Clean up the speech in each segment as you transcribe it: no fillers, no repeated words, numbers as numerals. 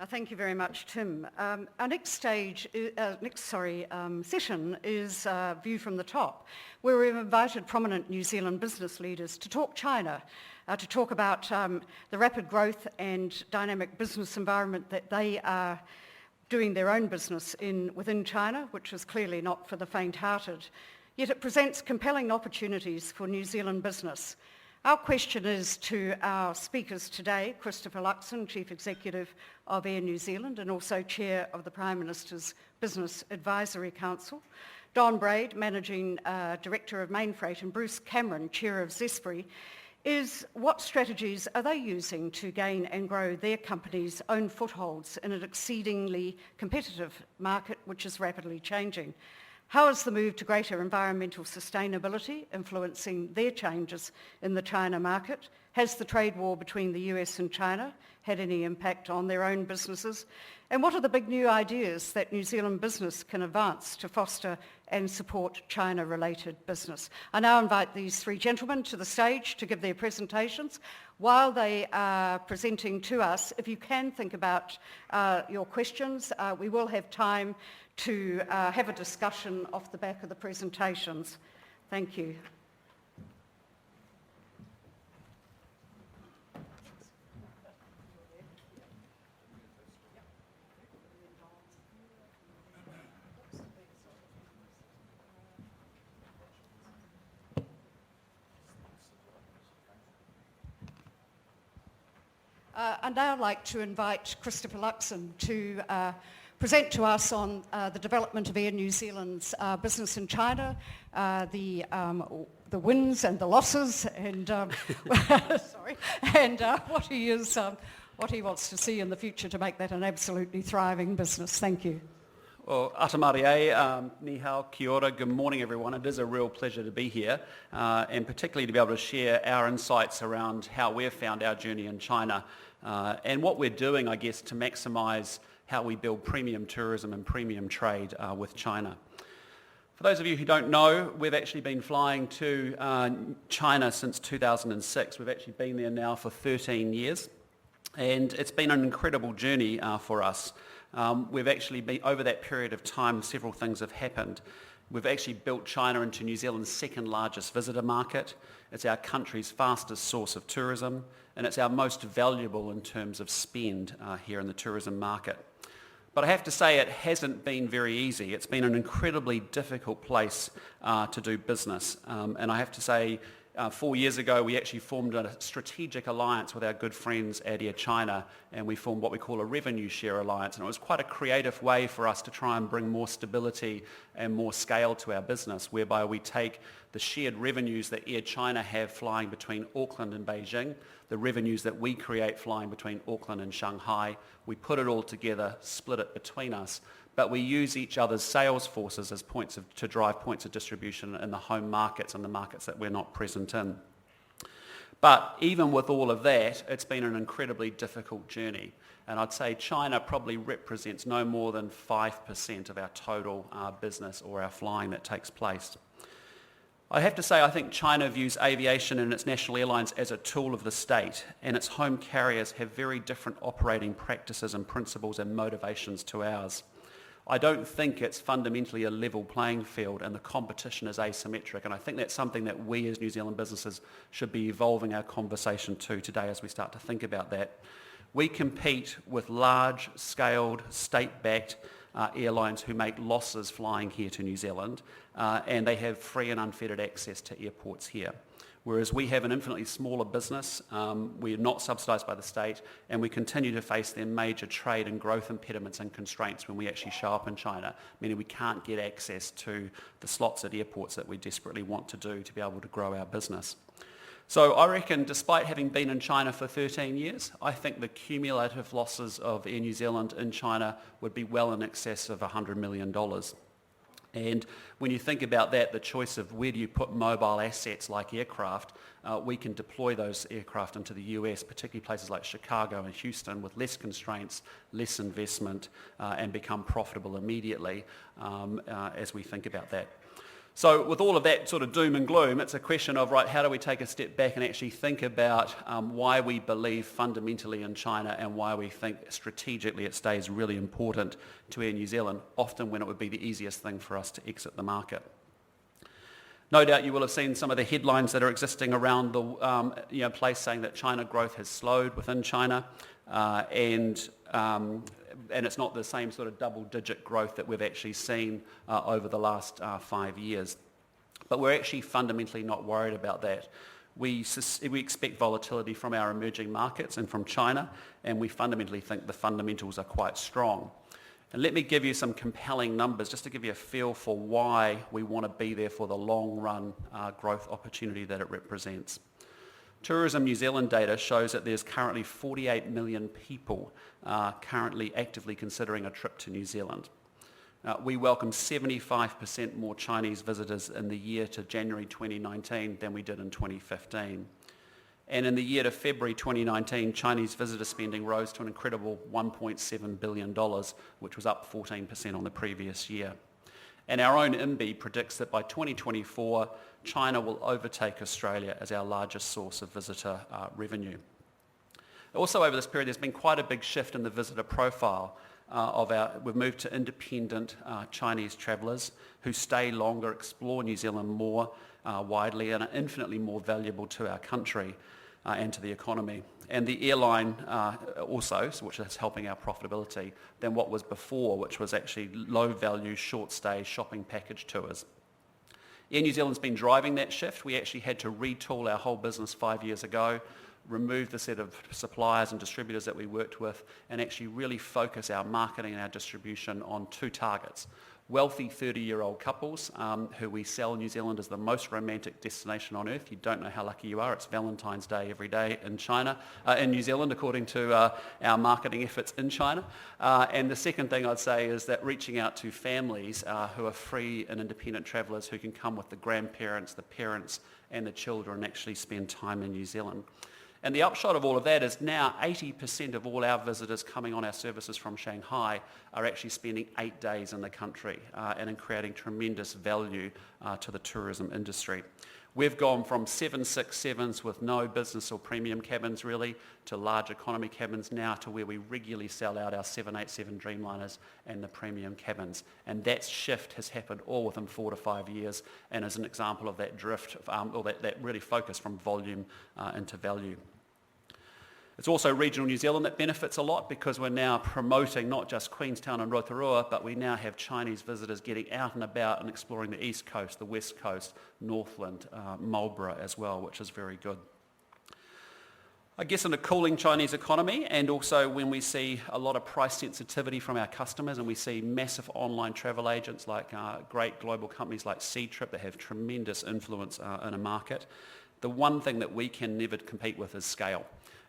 Thank you very much, Tim. Our next session is View from the Top, where we've invited prominent New Zealand business leaders to talk China, to talk about the rapid growth and dynamic business environment that they are doing their own business within China, which is clearly not for the faint-hearted. Yet it presents compelling opportunities for New Zealand business. Our question is to our speakers today, Christopher Luxon, Chief Executive of Air New Zealand and also Chair of the Prime Minister's Business Advisory Council, Don Braid, Managing Director of Mainfreight, and Bruce Cameron, Chair of Zespri, is what strategies are they using to gain and grow their company's own footholds in an exceedingly competitive market which is rapidly changing? How is the move to greater environmental sustainability influencing their changes in the China market? Has the trade war between the US and China had any impact on their own businesses? And what are the big new ideas that New Zealand business can advance to foster and support China-related business? I now invite these three gentlemen to the stage to give their presentations. While they are presenting to us, if you can think about your questions, we will have time to have a discussion off the back of the presentations. Thank you. I'd now like to invite Christopher Luxon to present to us on the development of Air New Zealand's business in China, the wins and the losses, and what he wants to see in the future to make that an absolutely thriving business. Thank you. Well, Atamarie, ni hao, kia ora, good morning everyone. It is a real pleasure to be here and particularly to be able to share our insights around how we've found our journey in China and what we're doing, I guess, to maximise how we build premium tourism and premium trade with China. For those of you who don't know, we've actually been flying to China since 2006. We've actually been there now for 13 years and it's been an incredible journey for us. We've actually been, over that period of time, several things have happened. We've actually built China into New Zealand's second largest visitor market. It's our country's fastest source of tourism, and it's our most valuable in terms of spend here in the tourism market. But I have to say it hasn't been very easy. It's been an incredibly difficult place to do business. And I have to say 4 years ago, we actually formed a strategic alliance with our good friends at Air China, and we formed what we call a revenue share alliance. And it was quite a creative way for us to try and bring more stability and more scale to our business, whereby we take the shared revenues that Air China have flying between Auckland and Beijing, the revenues that we create flying between Auckland and Shanghai, we put it all together, split it between us, but we use each other's sales forces as to drive points of distribution in the home markets and the markets that we're not present in. But even with all of that, it's been an incredibly difficult journey. And I'd say China probably represents no more than 5% of our total business or our flying that takes place. I have to say I think China views aviation and its national airlines as a tool of the state, and its home carriers have very different operating practices and principles and motivations to ours. I don't think it's fundamentally a level playing field and the competition is asymmetric, and I think that's something that we as New Zealand businesses should be evolving our conversation to today as we start to think about that. We compete with large-scaled, state-backed airlines who make losses flying here to New Zealand, and they have free and unfettered access to airports here. Whereas we have an infinitely smaller business, we're not subsidised by the state, and we continue to face their major trade and growth impediments and constraints when we actually show up in China, meaning we can't get access to the slots at airports that we desperately want to do to be able to grow our business. So I reckon, despite having been in China for 13 years, I think the cumulative losses of Air New Zealand in China would be well in excess of $100 million. And when you think about that, the choice of where do you put mobile assets like aircraft, we can deploy those aircraft into the US, particularly places like Chicago and Houston, with less constraints, less investment, and become profitable immediately as we think about that. So with all of that sort of doom and gloom, it's a question of, right, how do we take a step back and actually think about why we believe fundamentally in China and why we think strategically it stays really important to Air New Zealand, often when it would be the easiest thing for us to exit the market. No doubt you will have seen some of the headlines that are existing around the place saying that China growth has slowed within China, and it's not the same sort of double-digit growth that we've actually seen over the last 5 years. But we're actually fundamentally not worried about that. We expect volatility from our emerging markets and from China, and we fundamentally think the fundamentals are quite strong. And let me give you some compelling numbers just to give you a feel for why we want to be there for the long-run growth opportunity that it represents. Tourism New Zealand data shows that there's currently 48 million people currently actively considering a trip to New Zealand. We welcome 75% more Chinese visitors in the year to January 2019 than we did in 2015. And in the year to February 2019, Chinese visitor spending rose to an incredible $1.7 billion, which was up 14% on the previous year. And our own IMBI predicts that by 2024, China will overtake Australia as our largest source of visitor revenue. Also over this period, there's been quite a big shift in the visitor profile we've moved to independent Chinese travellers who stay longer, explore New Zealand more widely, and are infinitely more valuable to our country and to the economy. And the airline also, which is helping our profitability, than what was before, which was actually low-value, short-stay shopping package tours. Air New Zealand's been driving that shift. We actually had to retool our whole business 5 years ago, remove the set of suppliers and distributors that we worked with, and actually really focus our marketing and our distribution on two targets. Wealthy 30-year-old couples who we sell New Zealand as the most romantic destination on earth. You don't know how lucky you are. It's Valentine's Day every day in New Zealand, according to our marketing efforts in China. And the second thing I'd say is that reaching out to families who are free and independent travellers who can come with the grandparents, the parents, and the children and actually spend time in New Zealand. And the upshot of all of that is now 80% of all our visitors coming on our services from Shanghai are actually spending 8 days in the country and in creating tremendous value to the tourism industry. We've gone from 767s with no business or premium cabins really to large economy cabins now to where we regularly sell out our 787 Dreamliners and the premium cabins. And that shift has happened all within 4 to 5 years and is an example of that drift, or that really focus from volume into value. It's also regional New Zealand that benefits a lot because we're now promoting not just Queenstown and Rotorua, but we now have Chinese visitors getting out and about and exploring the East Coast, the West Coast, Northland, Marlborough as well, which is very good. I guess in a cooling Chinese economy, and also when we see a lot of price sensitivity from our customers and we see massive online travel agents like great global companies like Ctrip that have tremendous influence in a market, the one thing that we can never compete with is scale.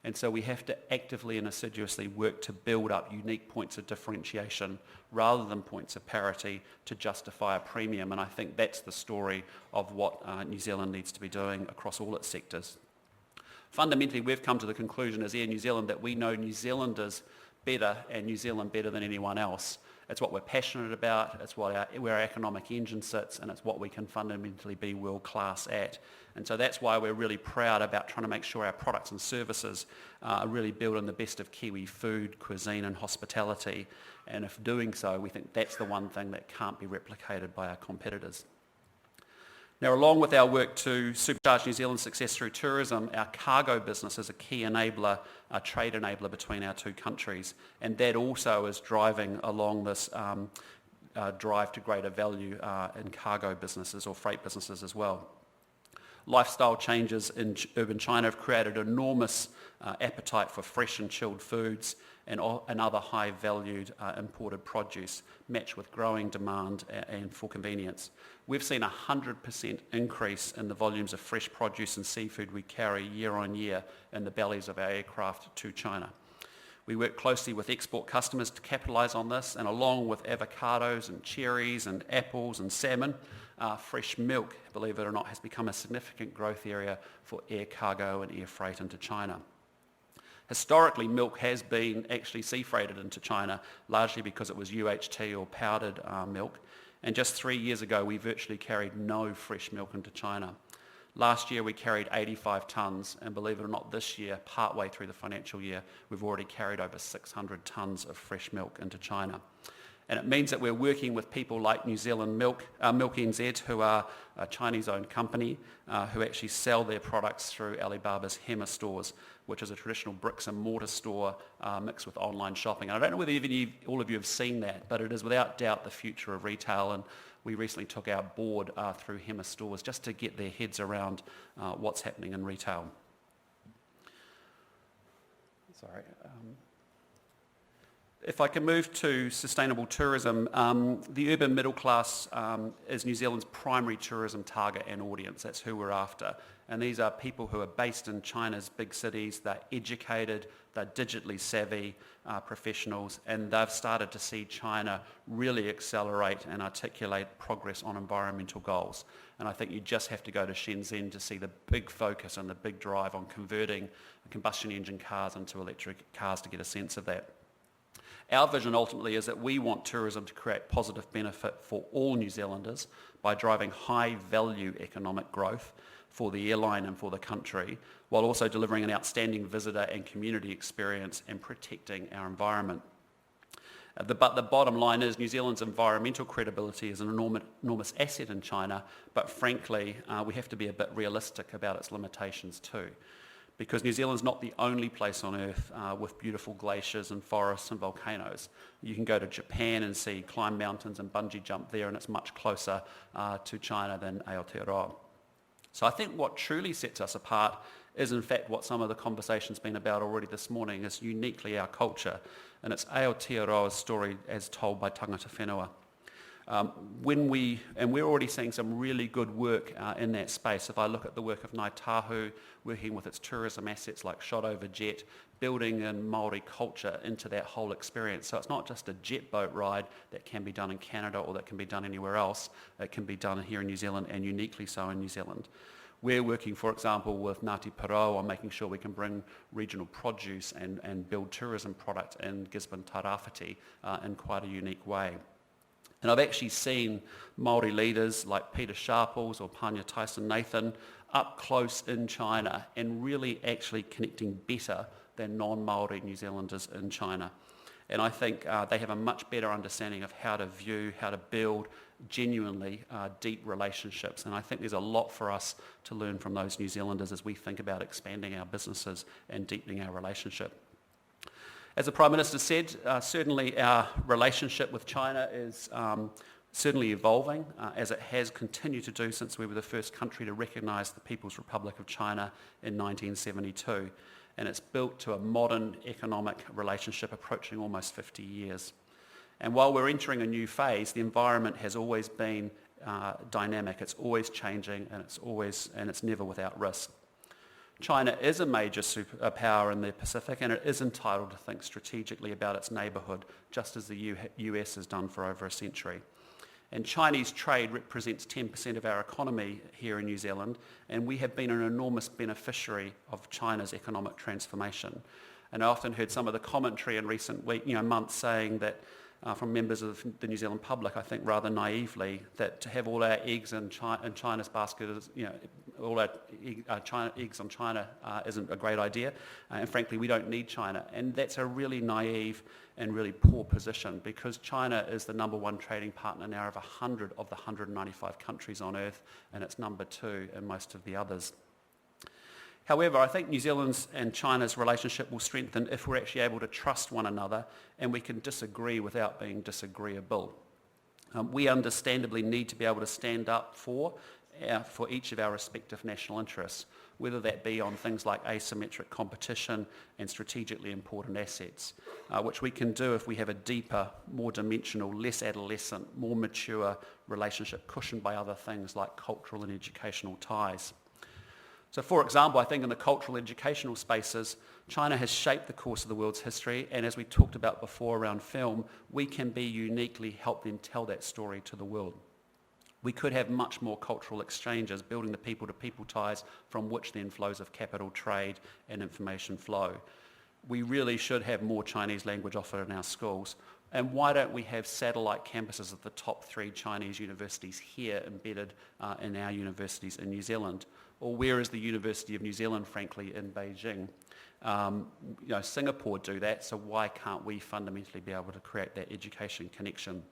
And so we have to actively and assiduously work to build up unique points of differentiation rather than points of parity to justify a premium. And I think that's the story of what New Zealand needs to be doing across all its sectors. Fundamentally, we've come to the conclusion as Air New Zealand that we know New Zealanders better and New Zealand better than anyone else. It's what we're passionate about, it's where our economic engine sits, and it's what we can fundamentally be world class at. And so that's why we're really proud about trying to make sure our products and services are really built on the best of Kiwi food, cuisine and hospitality. And if doing so, we think that's the one thing that can't be replicated by our competitors. Now, along with our work to supercharge New Zealand's success through tourism, our cargo business is a key enabler, a trade enabler between our two countries. And that also is driving along this drive to greater value in cargo businesses or freight businesses as well. Lifestyle changes in urban China have created enormous appetite for fresh and chilled foods and other high-valued imported produce, matched with growing demand and for convenience. We've seen a 100% increase in the volumes of fresh produce and seafood we carry year on year in the bellies of our aircraft to China. We work closely with export customers to capitalise on this, and along with avocados and cherries and apples and salmon, fresh milk, believe it or not, has become a significant growth area for air cargo and air freight into China. Historically, milk has been actually sea freighted into China, largely because it was UHT or powdered milk. And just 3 years ago, we virtually carried no fresh milk into China. Last year, we carried 85 tonnes, and believe it or not, this year, partway through the financial year, we've already carried over 600 tonnes of fresh milk into China. And it means that we're working with people like New Zealand Milk NZ, who are a Chinese-owned company, who actually sell their products through Alibaba's Hema stores, which is a traditional bricks and mortar store mixed with online shopping. And I don't know whether all of you have seen that, but it is without doubt the future of retail. And we recently took our board through Hema stores just to get their heads around what's happening in retail. Sorry. If I can move to sustainable tourism, the urban middle class is New Zealand's primary tourism target and audience. That's who we're after. And these are people who are based in China's big cities. They're educated, they're digitally savvy professionals, and they've started to see China really accelerate and articulate progress on environmental goals. And I think you just have to go to Shenzhen to see the big focus and the big drive on converting combustion engine cars into electric cars to get a sense of that. Our vision ultimately is that we want tourism to create positive benefit for all New Zealanders by driving high value economic growth for the airline and for the country, while also delivering an outstanding visitor and community experience and protecting our environment. But the bottom line is New Zealand's environmental credibility is an enormous asset in China, but frankly, we have to be a bit realistic about its limitations too. Because New Zealand's not the only place on earth with beautiful glaciers and forests and volcanoes. You can go to Japan and climb mountains and bungee jump there, and it's much closer to China than Aotearoa. So I think what truly sets us apart is in fact what some of the conversation's been about already this morning, is uniquely our culture, and it's Aotearoa's story as told by tangata whenua. We're already seeing some really good work in that space. If I look at the work of Ngāi Tahu, working with its tourism assets like Shot Over Jet, building in Māori culture into that whole experience. So it's not just a jet boat ride that can be done in Canada or that can be done anywhere else. It can be done here in New Zealand, and uniquely so in New Zealand. We're working, for example, with Ngāti Porou on making sure we can bring regional produce and build tourism product in Gisborne Tairāwhiti in quite a unique way. And I've actually seen Māori leaders like Peter Sharples or Panya Tyson Nathan up close in China and really actually connecting better than non-Māori New Zealanders in China. And I think they have a much better understanding of how to view, how to build genuinely deep relationships. And I think there's a lot for us to learn from those New Zealanders as we think about expanding our businesses and deepening our relationship. As the Prime Minister said, certainly our relationship with China is certainly evolving, as it has continued to do since we were the first country to recognise the People's Republic of China in 1972. And it's built to a modern economic relationship approaching almost 50 years. And while we're entering a new phase, the environment has always been dynamic. It's always changing, and it's never without risk. China is a major superpower in the Pacific, and it is entitled to think strategically about its neighbourhood, just as the US has done for over a century. And Chinese trade represents 10% of our economy here in New Zealand, and we have been an enormous beneficiary of China's economic transformation. And I often heard some of the commentary in recent months saying that from members of the New Zealand public, I think rather naively, that to have all our eggs in China's basket is, all our eggs on China isn't a great idea. And frankly, we don't need China. And that's a really naive and really poor position, because China is the number one trading partner now of 100 of the 195 countries on earth, and it's number 2 in most of the others. However, I think New Zealand's and China's relationship will strengthen if we're actually able to trust one another and we can disagree without being disagreeable. We understandably need to be able to stand up for each of our respective national interests, whether that be on things like asymmetric competition and strategically important assets, which we can do if we have a deeper, more dimensional, less adolescent, more mature relationship cushioned by other things like cultural and educational ties. So for example, I think in the cultural educational spaces, China has shaped the course of the world's history, and as we talked about before around film, we can be uniquely help them tell that story to the world. We could have much more cultural exchanges, building the people-to-people ties from which then flows of capital, trade and information flow. We really should have more Chinese language offered in our schools, And why don't we have satellite campuses of the top 3 Chinese universities here embedded in our universities in New Zealand? Or where is the University of New Zealand, frankly, in Beijing? Singapore do that, so why can't we fundamentally be able to create that education connection?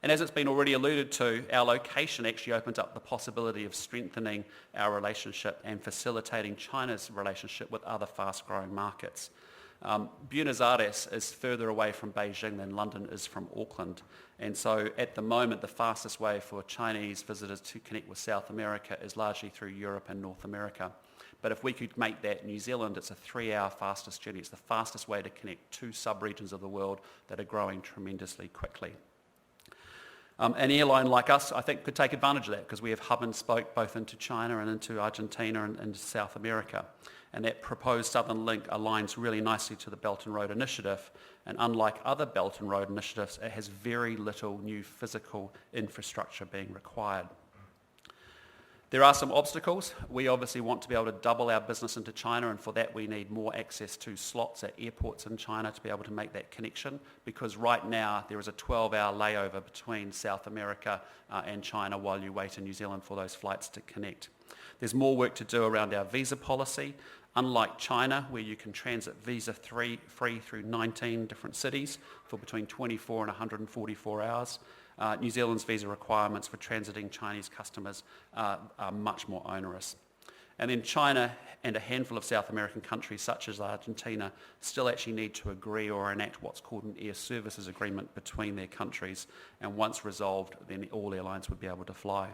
And as it's been already alluded to, our location actually opens up the possibility of strengthening our relationship and facilitating China's relationship with other fast-growing markets. Buenos Aires is further away from Beijing than London is from Auckland. And so at the moment, the fastest way for Chinese visitors to connect with South America is largely through Europe and North America. But if we could make that New Zealand, it's a 3-hour fastest journey. It's the fastest way to connect 2 sub-regions of the world that are growing tremendously quickly. An airline like us, I think, could take advantage of that because we have hub and spoke both into China and into Argentina and into South America. And that proposed Southern Link aligns really nicely to the Belt and Road Initiative. And unlike other Belt and Road initiatives, it has very little new physical infrastructure being required. There are some obstacles. We obviously want to be able to double our business into China, and for that we need more access to slots at airports in China to be able to make that connection, because right now there is a 12-hour layover between South America and China while you wait in New Zealand for those flights to connect. There's more work to do around our visa policy. Unlike China, where you can transit visa-free through 19 different cities for between 24 and 144 hours, New Zealand's visa requirements for transiting Chinese customers are much more onerous. And then China and a handful of South American countries such as Argentina still actually need to agree or enact what's called an air services agreement between their countries, and once resolved, then all airlines would be able to fly.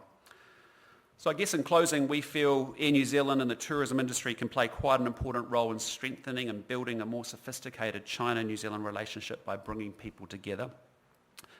So I guess in closing, we feel Air New Zealand and the tourism industry can play quite an important role in strengthening and building a more sophisticated China-New Zealand relationship by bringing people together.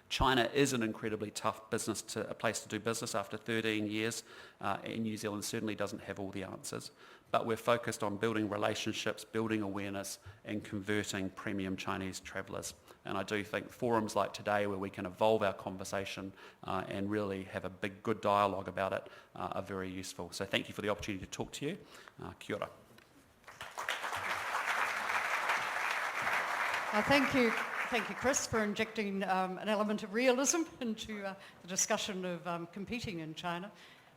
China is an incredibly tough a place to do business after 13 years, and New Zealand certainly doesn't have all the answers. But we're focused on building relationships, building awareness, and converting premium Chinese travellers. And I do think forums like today, where we can evolve our conversation and really have a big, good dialogue about it, are very useful. So thank you for the opportunity to talk to you. Kia ora. Thank you, Chris, for injecting an element of realism into the discussion of competing in China.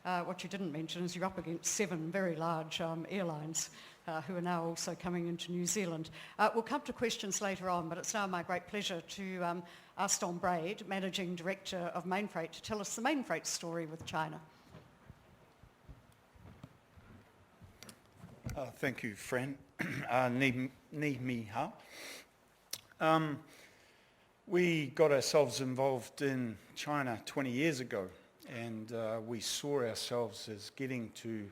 What you didn't mention is you're up against 7 very large airlines who are now also coming into New Zealand. We'll come to questions later on, but it's now my great pleasure to ask Don Braid, Managing Director of Mainfreight, to tell us the Mainfreight story with China. Thank you, Fran. Ni mi hao. We got ourselves involved in China 20 years ago, and we saw ourselves as getting to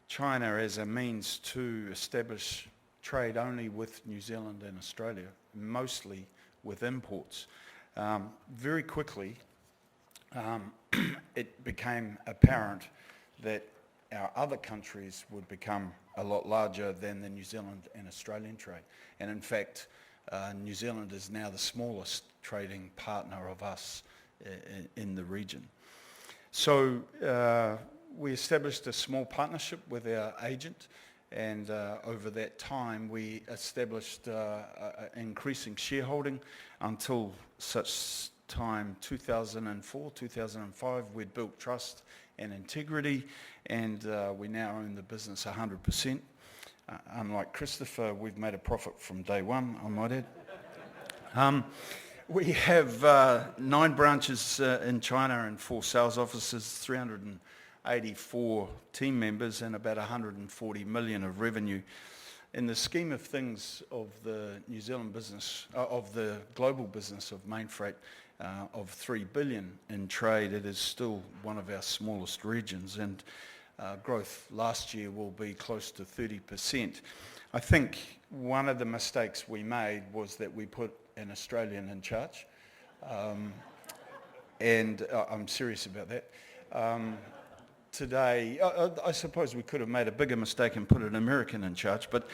China as a means to establish trade only with New Zealand and Australia, mostly with imports. Very quickly, it became apparent that our other countries would become a lot larger than the New Zealand and Australian trade. And in fact, New Zealand is now the smallest trading partner of us in the region. So we established a small partnership with our agent, and over that time we established increasing shareholding until such time 2004, 2005, we'd built trust and integrity, and we now own the business 100%. Unlike Christopher, we've made a profit from day one, I might add. We have 9 branches in China and 4 sales offices, 384 team members, and about 140 million of revenue. In the scheme of things of the New Zealand business, of the global business of Mainfreight, of 3 billion in trade, it is still one of our smallest regions, and growth last year will be close to 30%. I think one of the mistakes we made was that we put an Australian in charge, and I'm serious about that. Today, I suppose we could have made a bigger mistake and put an American in charge, but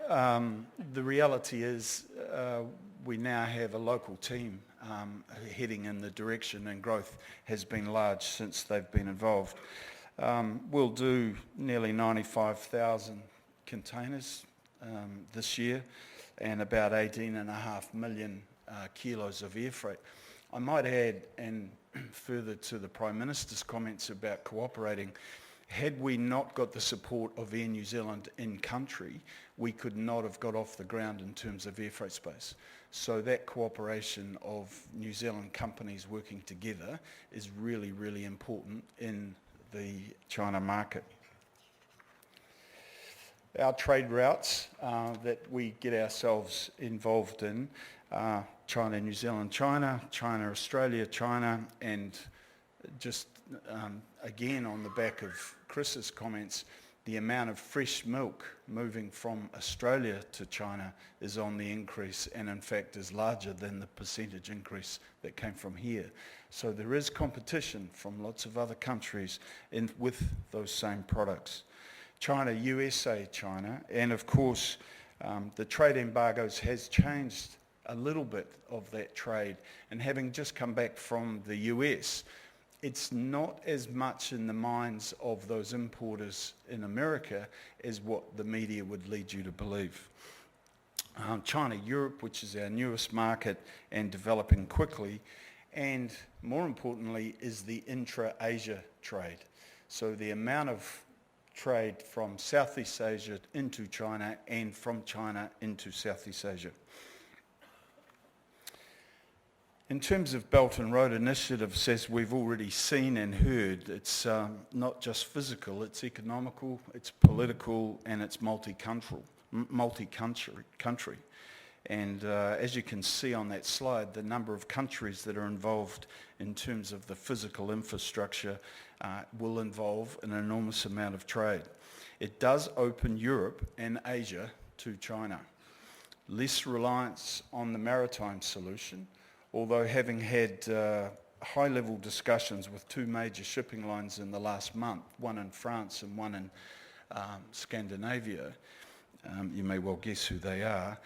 the reality is we now have a local team heading in the direction, and growth has been large since they've been involved. We'll do nearly 95,000 containers this year, and about 18.5 million kilos of air freight. I might add, and further to the Prime Minister's comments about cooperating, had we not got the support of Air New Zealand in country, we could not have got off the ground in terms of air freight space. So that cooperation of New Zealand companies working together is really, really important in the China market. Our trade routes that we get ourselves involved in are China, New Zealand, China, China, Australia, China, and just again on the back of Chris's comments, the amount of fresh milk moving from Australia to China is on the increase, and in fact is larger than the percentage increase that came from here. So there is competition from lots of other countries with those same products. China, USA, China, and of course the trade embargoes has changed a little bit of that trade, and having just come back from the US, it's not as much in the minds of those importers in America as what the media would lead you to believe. China, Europe, which is our newest market and developing quickly, and more importantly is the intra-Asia trade. So the amount of trade from Southeast Asia into China and from China into Southeast Asia. In terms of Belt and Road initiatives, as we've already seen and heard, it's not just physical, it's economical, it's political, and it's multi-country. And as you can see on that slide, the number of countries that are involved in terms of the physical infrastructure will involve an enormous amount of trade. It does open Europe and Asia to China. Less reliance on the maritime solution, although having had high-level discussions with two major shipping lines in the last month, one in France and one in Scandinavia, you may well guess who they are,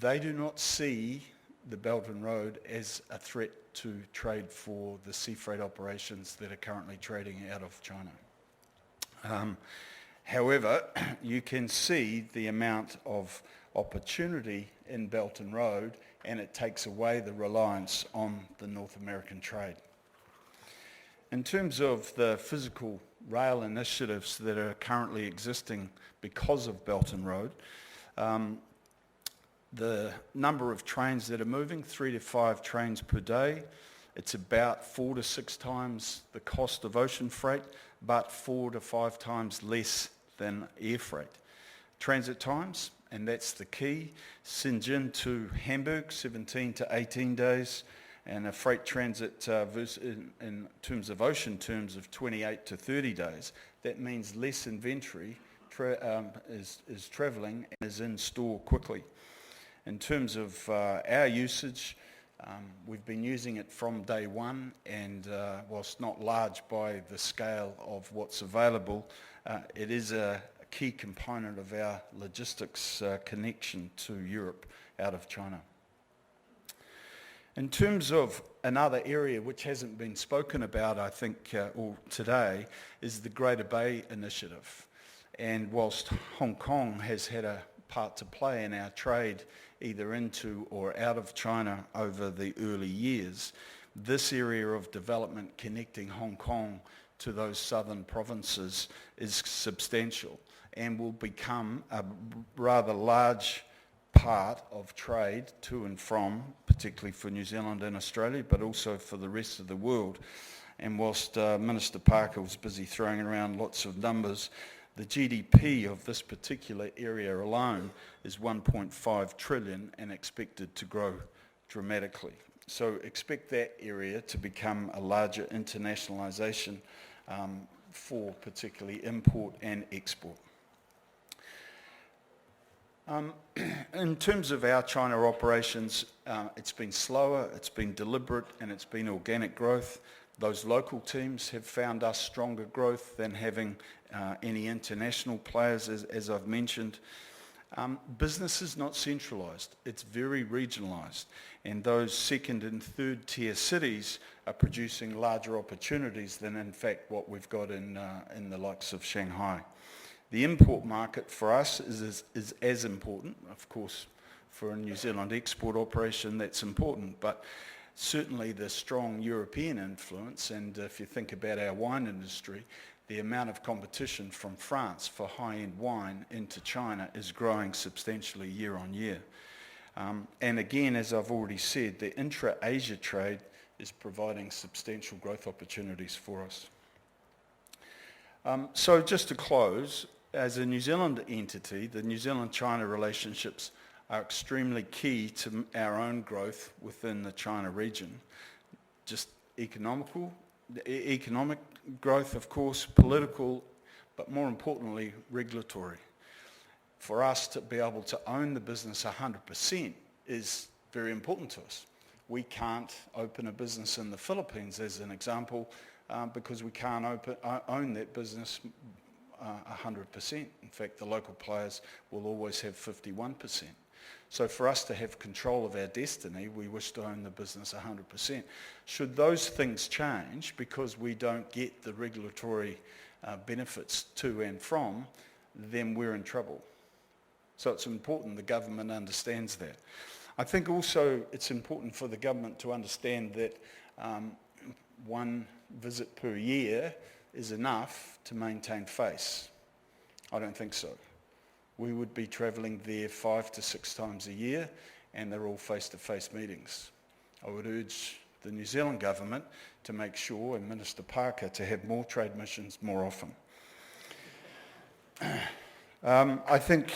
they do not see the Belt and Road as a threat to trade for the sea freight operations that are currently trading out of China. However, you can see the amount of opportunity in Belt and Road, and it takes away the reliance on the North American trade. In terms of the physical rail initiatives that are currently existing because of Belt and Road, the number of trains that are moving, 3 to 5 trains per day. It's about 4 to 6 times the cost of ocean freight, but 4 to 5 times less than air freight. Transit times, and that's the key, Shenzhen to Hamburg, 17 to 18 days, and a freight transit in terms of ocean terms of 28 to 30 days. That means less inventory is travelling and is in store quickly. In terms of our usage, we've been using it from day one, and whilst not large by the scale of what's available, it is a key component of our logistics connection to Europe out of China. In terms of another area which hasn't been spoken about, I think, today, is the Greater Bay Initiative. And whilst Hong Kong has had a part to play in our trade either into or out of China over the early years, this area of development connecting Hong Kong to those southern provinces is substantial and will become a rather large part of trade to and from, particularly for New Zealand and Australia, but also for the rest of the world. And whilst Minister Parker was busy throwing around lots of numbers, the GDP of this particular area alone is 1.5 trillion and expected to grow dramatically. So expect that area to become a larger internationalisation for particularly import and export. In terms of our China operations, it's been slower, it's been deliberate, and it's been organic growth. Those local teams have found us stronger growth than having any international players, as I've mentioned. Business is not centralised, it's very regionalised, and those second and third tier cities are producing larger opportunities than in fact what we've got in the likes of Shanghai. The import market for us is as important, of course, For a New Zealand export operation, that's important, but certainly the strong European influence, and if you think about our wine industry, the amount of competition from France for high-end wine into China is growing substantially year on year. And again, as I've already said, the intra-Asia trade is providing substantial growth opportunities for us. So just to close, as a New Zealand entity, the New Zealand-China relationships are extremely key to our own growth within the China region. Just economic growth, of course, political, but more importantly, regulatory. For us to be able to own the business 100% is very important to us. We can't open a business in the Philippines, as an example, because we can't own that business 100%. In fact, the local players will always have 51%. So for us to have control of our destiny, we wish to own the business 100%. Should those things change because we don't get the regulatory benefits to and from, then we're in trouble. So it's important the government understands that. I think also it's important for the government to understand that one visit per year is enough to maintain face. I don't think so. We would be travelling there 5 to 6 times a year, and they're all face-to-face meetings. I would urge the New Zealand government to make sure, and Minister Parker, to have more trade missions more often. I think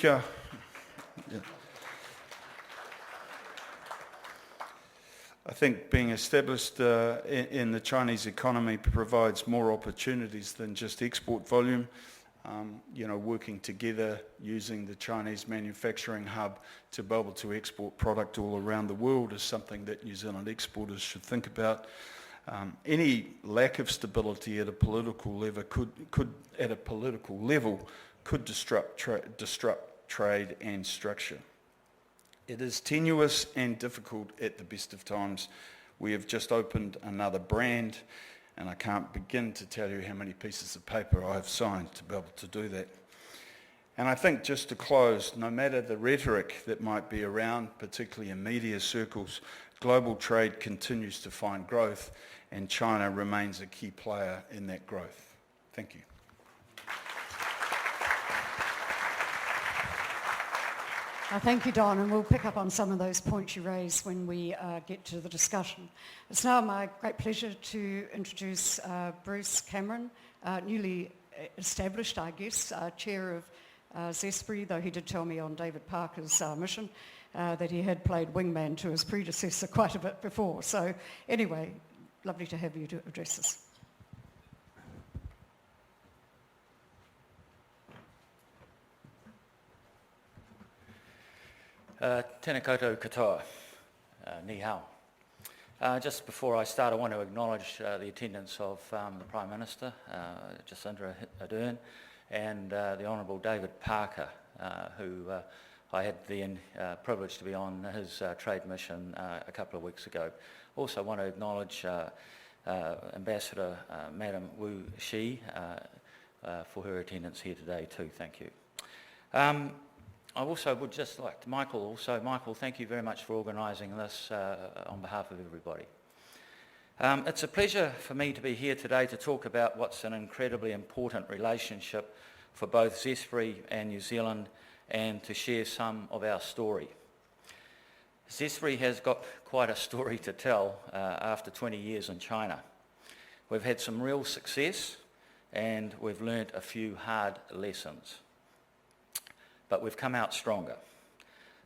being established in the Chinese economy provides more opportunities than just export volume. Working together, using the Chinese manufacturing hub to be able to export product all around the world is something that New Zealand exporters should think about. Any lack of stability at a political level could disrupt trade and structure. It is tenuous and difficult at the best of times. We have just opened another brand, and I can't begin to tell you how many pieces of paper I have signed to be able to do that. And I think, just to close, no matter the rhetoric that might be around, particularly in media circles, global trade continues to find growth, and China remains a key player in that growth. Thank you. Thank you, Don, and we'll pick up on some of those points you raised when we get to the discussion. It's now my great pleasure to introduce Bruce Cameron, newly established, I guess, chair of Zespri, though he did tell me on David Parker's mission that he had played wingman to his predecessor quite a bit before. So anyway, lovely to have you to address us. Tēnā koutou katoa, ni hao. Just before I start, I want to acknowledge the attendance of the Prime Minister, Jacinda Ardern, and the Honourable David Parker, who I had the privilege to be on his trade mission a couple of weeks ago. Also want to acknowledge Ambassador Madam Wu Shi for her attendance here today too. Thank you. I also would just like to, Michael, thank you very much for organising this on behalf of everybody. It's a pleasure for me to be here today to talk about what's an incredibly important relationship for both Zespri and New Zealand, and to share some of our story. Zespri has got quite a story to tell after 20 years in China. We've had some real success, and we've learnt a few hard lessons. But we've come out stronger.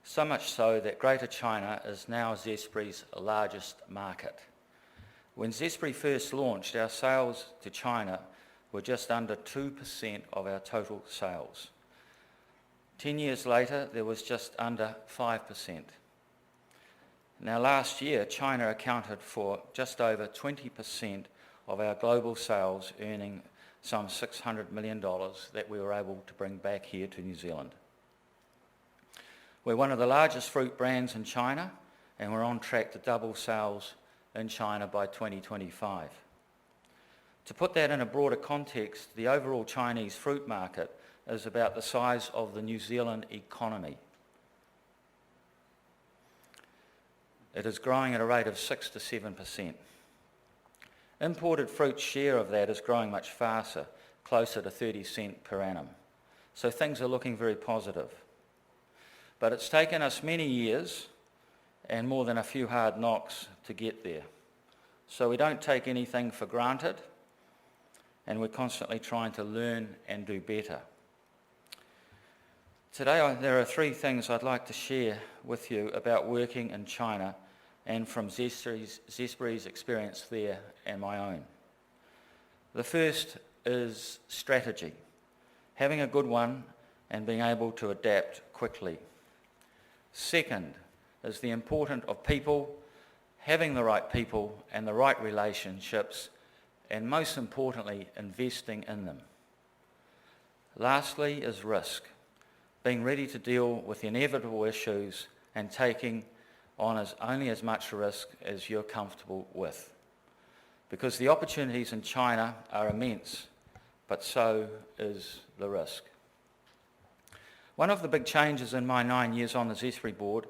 So much so that Greater China is now Zespri's largest market. When Zespri first launched, our sales to China were just under 2% of our total sales. 10 years later, there was just under 5%. Now last year, China accounted for just over 20% of our global sales, earning some $600 million that we were able to bring back here to New Zealand. We're one of the largest fruit brands in China, and we're on track to double sales in China by 2025. To put that in a broader context, the overall Chinese fruit market is about the size of the New Zealand economy. it is growing at a rate of 6 to 7%. Imported fruit's share of that is growing much faster, closer to 30 cents per annum. So things are looking very positive. But it's taken us many years and more than a few hard knocks to get there. So we don't take anything for granted, and we're constantly trying to learn and do better. Today there are 3 things I'd like to share with you about working in China and from Zespri's experience there and my own. The first is strategy, having a good one and being able to adapt quickly. Second is the importance of people, having the right people and the right relationships, and most importantly, investing in them. Lastly is risk, being ready to deal with the inevitable issues and taking on only as much risk as you're comfortable with. Because the opportunities in China are immense, but so is the risk. One of the big changes in my 9 years on the Zespri board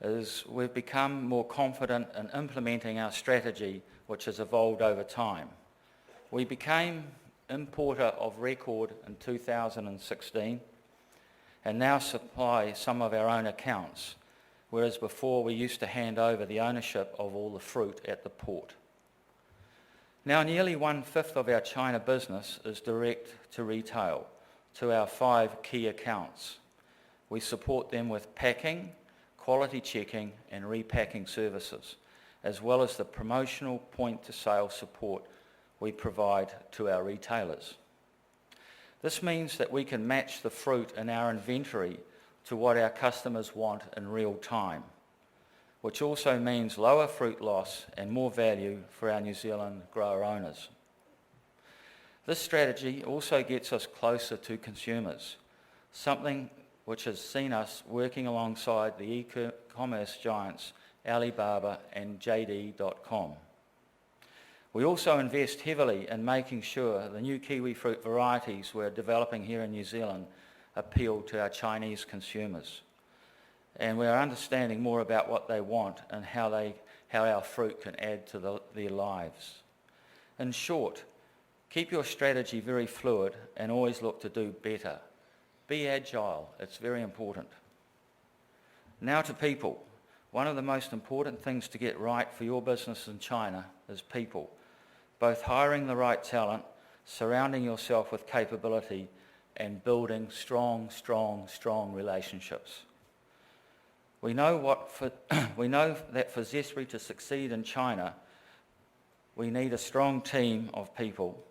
is we've become more confident in implementing our strategy, which has evolved over time. We became importer of record in 2016 and now supply some of our own accounts, whereas before we used to hand over the ownership of all the fruit at the port. Now nearly 1/5 of our China business is direct to retail, to our 5 key accounts. We support them with packing, quality checking and repacking services, as well as the promotional point-to-sale support we provide to our retailers. This means that we can match the fruit in our inventory to what our customers want in real time, which also means lower fruit loss and more value for our New Zealand grower owners. This strategy also gets us closer to consumers, something which has seen us working alongside the e-commerce giants Alibaba and JD.com. We also invest heavily in making sure the new kiwi fruit varieties we're developing here in New Zealand appeal to our Chinese consumers. And we are understanding more about what they want and how our fruit can add to their lives. In short, keep your strategy very fluid and always look to do better. Be agile, it's very important. Now to people. One of the most important things to get right for your business in China is people, both hiring the right talent, surrounding yourself with capability, and building strong relationships. We know that for Zespri to succeed in China, we need a strong team of people.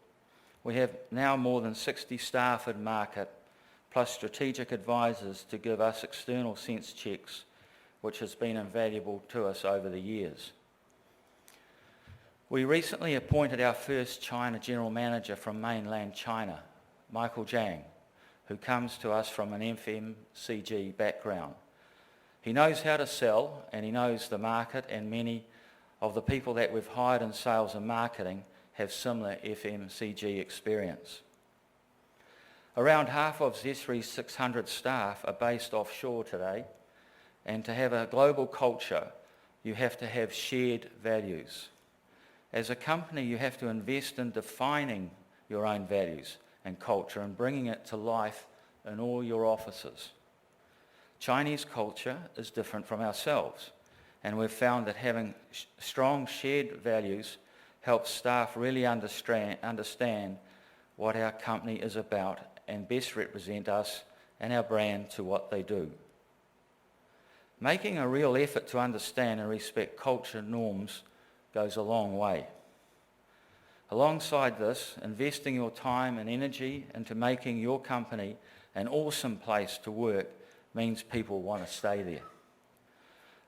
We have now more than 60 staff in market, plus strategic advisors to give us external sense checks, which has been invaluable to us over the years. We recently appointed our first China General Manager from mainland China, Michael Zhang, who comes to us from an FMCG background. He knows how to sell and he knows the market, and many of the people that we've hired in sales and marketing have similar FMCG experience. Around half of Zespri's 600 staff are based offshore today, and to have a global culture, you have to have shared values. As a company, you have to invest in defining your own values and culture and bringing it to life in all your offices. Chinese culture is different from ourselves, and we've found that having strong shared values helps staff really understand what our company is about and best represent us and our brand to what they do. Making a real effort to understand and respect culture norms goes a long way. Alongside this, investing your time and energy into making your company an awesome place to work means people want to stay there.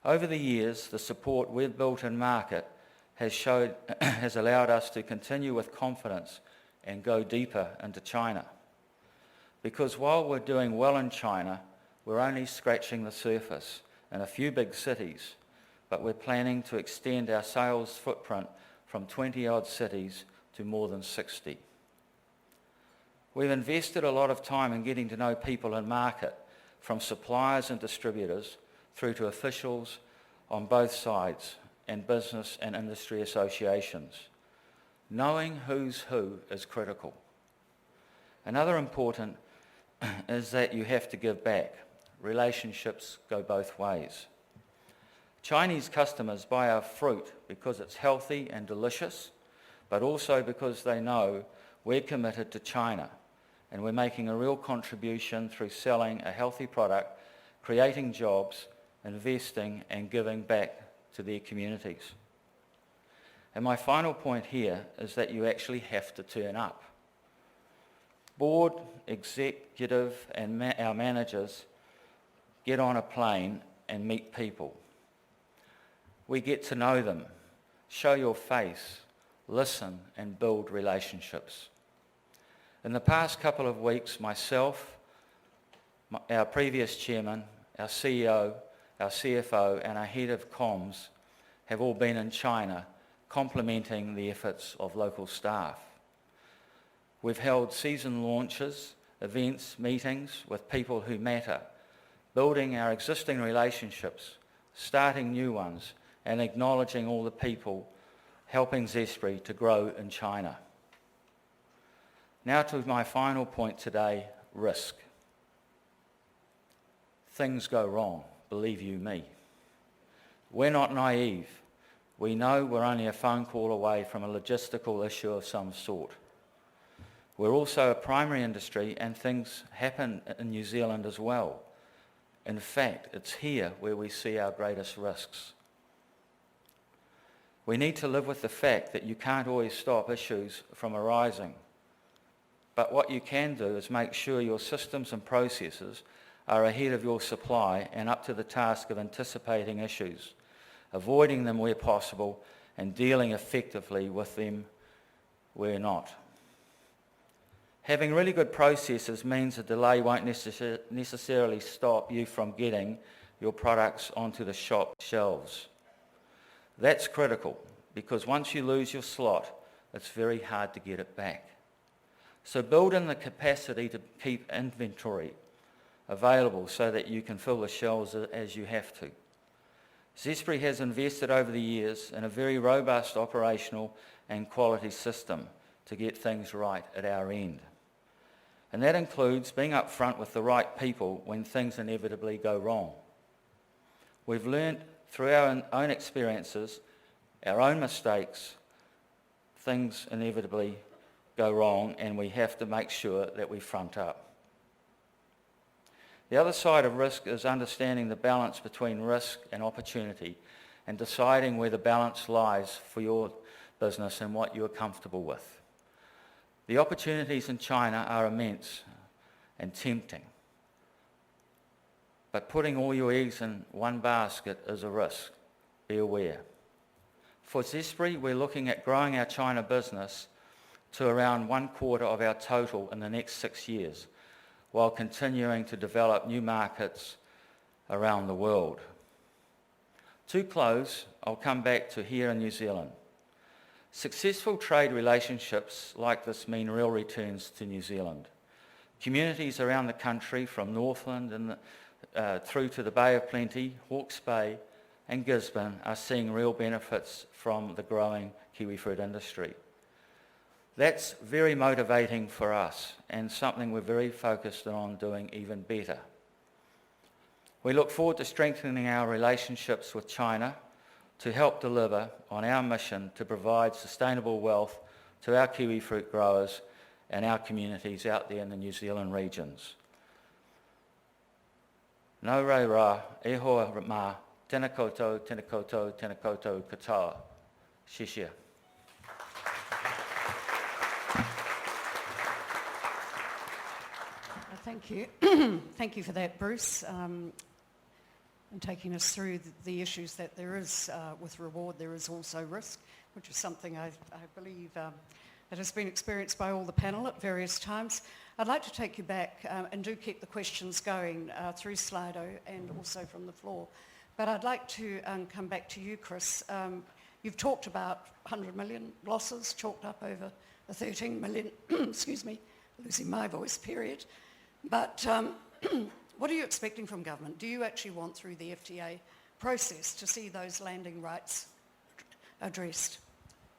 Over the years, the support we've built in market has allowed us to continue with confidence and go deeper into China. Because while we're doing well in China, we're only scratching the surface in a few big cities, but we're planning to extend our sales footprint from 20-odd cities to more than 60. We've invested a lot of time in getting to know people in market, from suppliers and distributors through to officials on both sides and business and industry associations. Knowing who's who is critical. Another important is that you have to give back. Relationships go both ways. Chinese customers buy our fruit because it's healthy and delicious, but also because they know we're committed to China and we're making a real contribution through selling a healthy product, creating jobs, investing and giving back to their communities. And my final point here is that you actually have to turn up. Board, executive and our managers get on a plane and meet people. We get to know them, show your face, listen and build relationships. In the past couple of weeks, myself, our previous chairman, our CEO, our CFO and our head of comms have all been in China complementing the efforts of local staff. We've held season launches, events, meetings with people who matter, building our existing relationships, starting new ones and acknowledging all the people helping Zespri to grow in China. Now to my final point today, risk. Things go wrong, believe you me. We're not naive. We know we're only a phone call away from a logistical issue of some sort. We're also a primary industry and things happen in New Zealand as well. In fact, it's here where we see our greatest risks. We need to live with the fact that you can't always stop issues from arising. But what you can do is make sure your systems and processes are ahead of your supply and up to the task of anticipating issues, avoiding them where possible and dealing effectively with them where not. Having really good processes means a delay won't necessarily stop you from getting your products onto the shop shelves. That's critical because once you lose your slot, it's very hard to get it back. So build in the capacity to keep inventory available so that you can fill the shelves as you have to. Zespri has invested over the years in a very robust operational and quality system to get things right at our end. And that includes being upfront with the right people when things inevitably go wrong. We've learned through our own experiences, our own mistakes, things inevitably go wrong and we have to make sure that we front up. The other side of risk is understanding the balance between risk and opportunity and deciding where the balance lies for your business and what you're comfortable with. The opportunities in China are immense and tempting, but putting all your eggs in one basket is a risk. Be aware. For Zespri, we're looking at growing our China business to around 1/4 of our total in the next 6 years, while continuing to develop new markets around the world. To close, I'll come back to here in New Zealand. Successful trade relationships like this mean real returns to New Zealand. Communities around the country from Northland and through to the Bay of Plenty, Hawke's Bay and Gisborne are seeing real benefits from the growing kiwifruit industry. That's very motivating for us and something we're very focused on doing even better. We look forward to strengthening our relationships with China to help deliver on our mission to provide sustainable wealth to our kiwifruit growers and our communities out there in the New Zealand regions. Nō reira, e hoa mā, tēnā koutou, tēnā koutou, tēnā koutou katoa. Shishia. Thank you. Thank you for that, Bruce, and taking us through the issues that there is with reward. There is also risk, which is something I believe that has been experienced by all the panel at various times. I'd like to take you back and do keep the questions going through Slido and also from the floor. But I'd like to come back to you, Chris. You've talked about 100 million losses chalked up over the 13 million, excuse me, losing my voice, period. But what are you expecting from government? Do you actually want, through the FTA, process to see those landing rights addressed?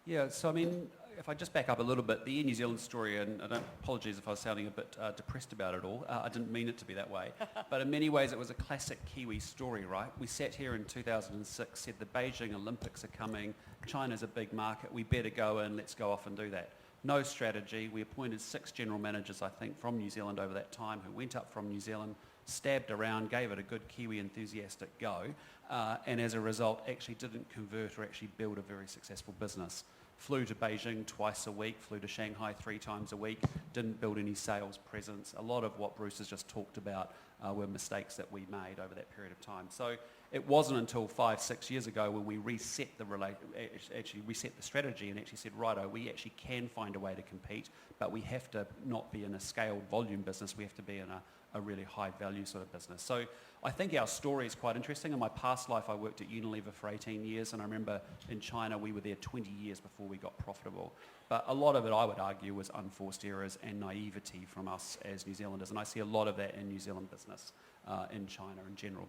Yeah, so I mean, if I just back up a little bit, the Air New Zealand story, and apologies if I was sounding a bit depressed about it all, I didn't mean it to be that way, but in many ways it was a classic Kiwi story, right? We sat here in 2006, said the Beijing Olympics are coming, China's a big market, we better go in, let's go off and do that. No strategy. We appointed 6 general managers, I think, from New Zealand over that time who went up from New Zealand, stabbed around, gave it a good Kiwi enthusiastic go, and as a result actually didn't convert or actually build a very successful business. Flew to Beijing twice a week, flew to Shanghai 3 times a week, didn't build any sales presence. A lot of what Bruce has just talked about were mistakes that we made over that period of time. So it wasn't until 5-6 years ago when we reset the strategy and actually said, righto, we actually can find a way to compete, but we have to not be in a scaled volume business, we have to be in a really high value sort of business. So I think our story is quite interesting. In my past life I worked at Unilever for 18 years, and I remember in China we were there 20 years before we got profitable. But a lot of it, I would argue, was unforced errors and naivety from us as New Zealanders, and I see a lot of that in New Zealand business in China in general.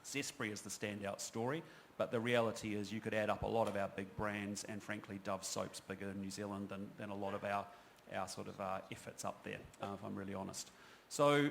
Zespri is the standout story, but the reality is you could add up a lot of our big brands, and frankly Dove soap's bigger in New Zealand than a lot of our sort of efforts up there, if I'm really honest. So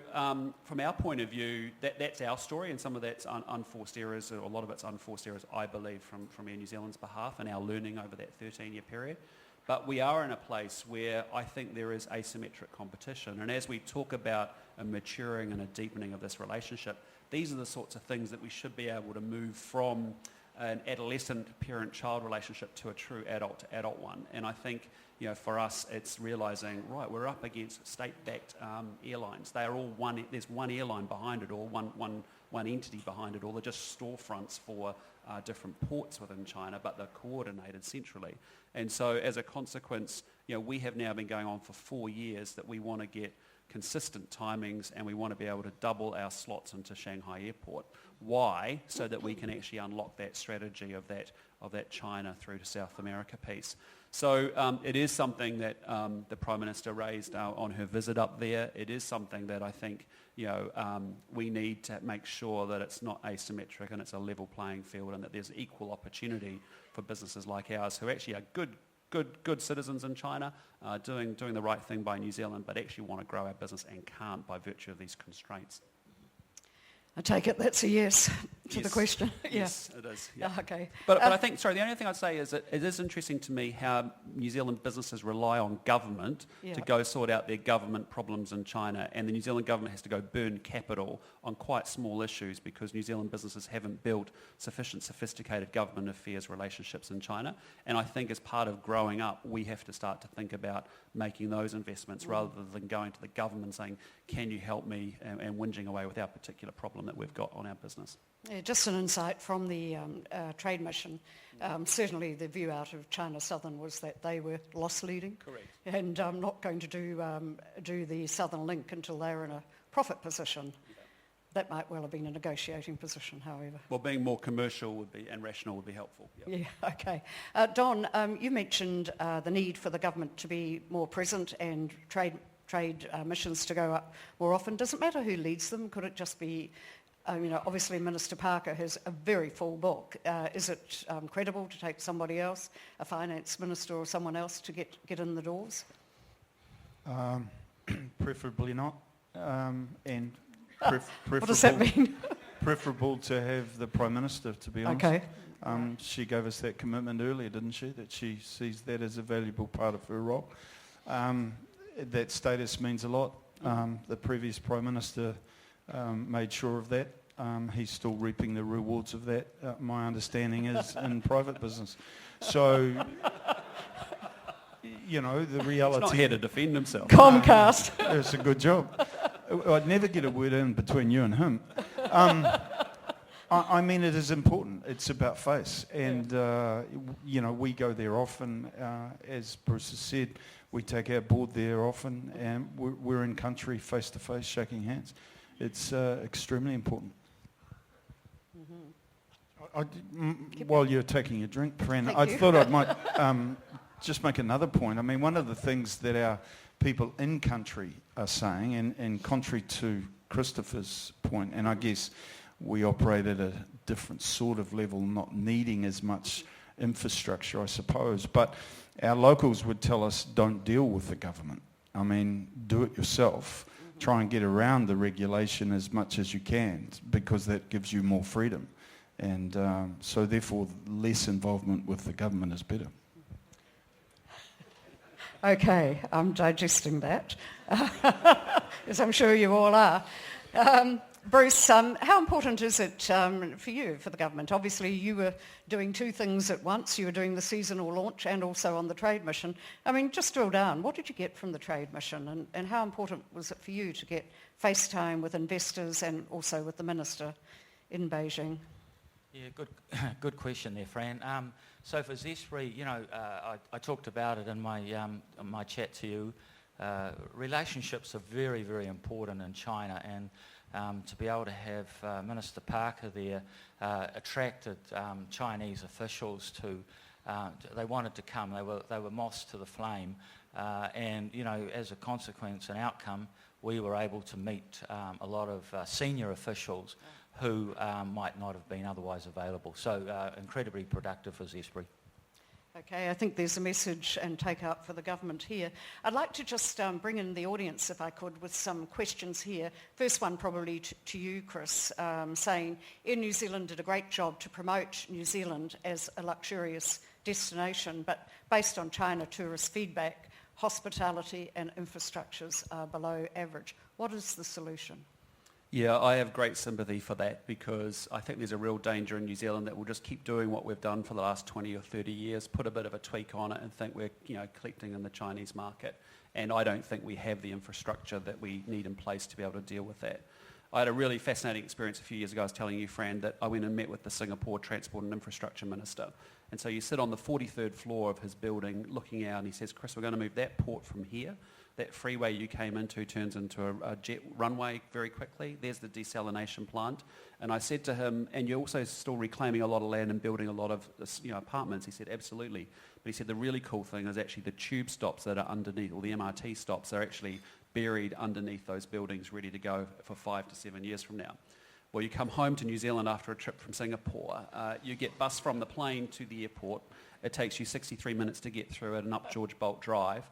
from our point of view, that's our story, and some of that's unforced errors, or a lot of it's unforced errors, I believe, from Air New Zealand's behalf and our learning over that 13-year period. But we are in a place where I think there is asymmetric competition, and as we talk about a maturing and a deepening of this relationship, these are the sorts of things that we should be able to move from an adolescent parent-child relationship to a true adult-to-adult one. And I think, you know, for us, it's realising, right, we're up against state-backed airlines. They are all there's one airline behind it all, one entity behind it all. They're just storefronts for different ports within China, but they're coordinated centrally. And so as a consequence, you know, we have now been going on for 4 years that we want to get consistent timings, and we want to be able to double our slots into Shanghai Airport. Why? So that we can actually unlock that strategy of that China through to South America piece. So it is something that the Prime Minister raised on her visit up there. It is something that I think, you know, we need to make sure that it's not asymmetric and it's a level playing field, and that there's equal opportunity for businesses like ours who actually are good citizens in China, doing the right thing by New Zealand, but actually want to grow our business and can't by virtue of these constraints. I take it that's a yes to the question. Yes, it is. Yeah. Okay. But I think, sorry, the only thing I'd say is that it is interesting to me how New Zealand businesses rely on government to go sort out their government problems in China, and the New Zealand government has to go burn capital on quite small issues because New Zealand businesses haven't built sufficient sophisticated government affairs relationships in China. And I think as part of growing up, we have to start to think about making those investments rather than going to the government and saying, can you help me, and whinging away with our particular problem that we've got on our business. Yeah, just an insight from the trade mission. Certainly the view out of China Southern was that they were loss leading. Correct. And not going to do the Southern Link until they were in a profit position. Yeah. That might well have been a negotiating position, however. Well, being more commercial would be, and rational would be helpful. Yep. Yeah, okay. Don, you mentioned the need for the government to be more present and trade missions to go up more often. Does it matter who leads them? Could it just be, obviously Minister Parker has a very full book. Is it credible to take somebody else, a finance minister or someone else, to get in the doors? Preferably not. What does that mean? Preferable to have the Prime Minister, to be honest. Okay. She gave us that commitment earlier, didn't she? That she sees that as a valuable part of her role. That status means a lot. The previous Prime Minister made sure of that. He's still reaping the rewards of that, my understanding is, in private business. So, the reality... He's not here to defend himself. Comcast. It's a good job. I'd never get a word in between you and him. I mean, it is important. It's about face. And, we go there often. As Bruce has said, we take our board there often, and we're in country face-to-face shaking hands. It's extremely important. Mm-hmm. While you're taking a drink, Fran, I thought I might just make another point. I mean, one of the things that our people in country are saying, and contrary to Christopher's point, and I guess we operate at a different sort of level, not needing as much infrastructure, I suppose. But our locals would tell us, don't deal with the government. I mean, do it yourself. Try and get around the regulation as much as you can, because that gives you more freedom. And so therefore, less involvement with the government is better. Okay, I'm digesting that, as I'm sure you all are. Bruce, how important is it for you, for the government? Obviously, you were doing two things at once. You were doing the seasonal launch and also on the trade mission. I mean, just drill down. What did you get from the trade mission, and how important was it for you to get face time with investors and also with the minister in Beijing? Yeah, good question there, Fran. So for Zespri, you know, I talked about it in my chat to you. Relationships are very, very important in China, and to be able to have Minister Parker there attracted Chinese officials to. They wanted to come. They were moths to the flame, and you know, as a consequence and outcome, we were able to meet a lot of senior officials who might not have been otherwise available. So incredibly productive for Zespri. Okay, I think there's a message and take up for the government here. I'd like to just bring in the audience, if I could, with some questions here. First one probably to you, Chris, saying Air New Zealand did a great job to promote New Zealand as a luxurious destination, but based on China tourist feedback, hospitality and infrastructures are below average. What is the solution? Yeah, I have great sympathy for that, because I think there's a real danger in New Zealand that we'll just keep doing what we've done for the last 20 or 30 years, put a bit of a tweak on it and think we're, you know, collecting in the Chinese market. And I don't think we have the infrastructure that we need in place to be able to deal with that. I had a really fascinating experience a few years ago. I was telling you, Fran, that I went and met with the Singapore Transport and Infrastructure Minister. And so you sit on the 43rd floor of his building looking out, and he says, Chris, we're going to move that port from here. That freeway you came into turns into a jet runway very quickly. There's the desalination plant. And I said to him, and you're also still reclaiming a lot of land and building a lot of, you know, apartments. He said, absolutely. But he said the really cool thing is actually the tube stops that are underneath, or the MRT stops, are actually buried underneath those buildings, ready to go for 5 to 7 years from now. Well, you come home to New Zealand after a trip from Singapore. You get bus from the plane to the airport. It takes you 63 minutes to get through it and up George Bolt Drive.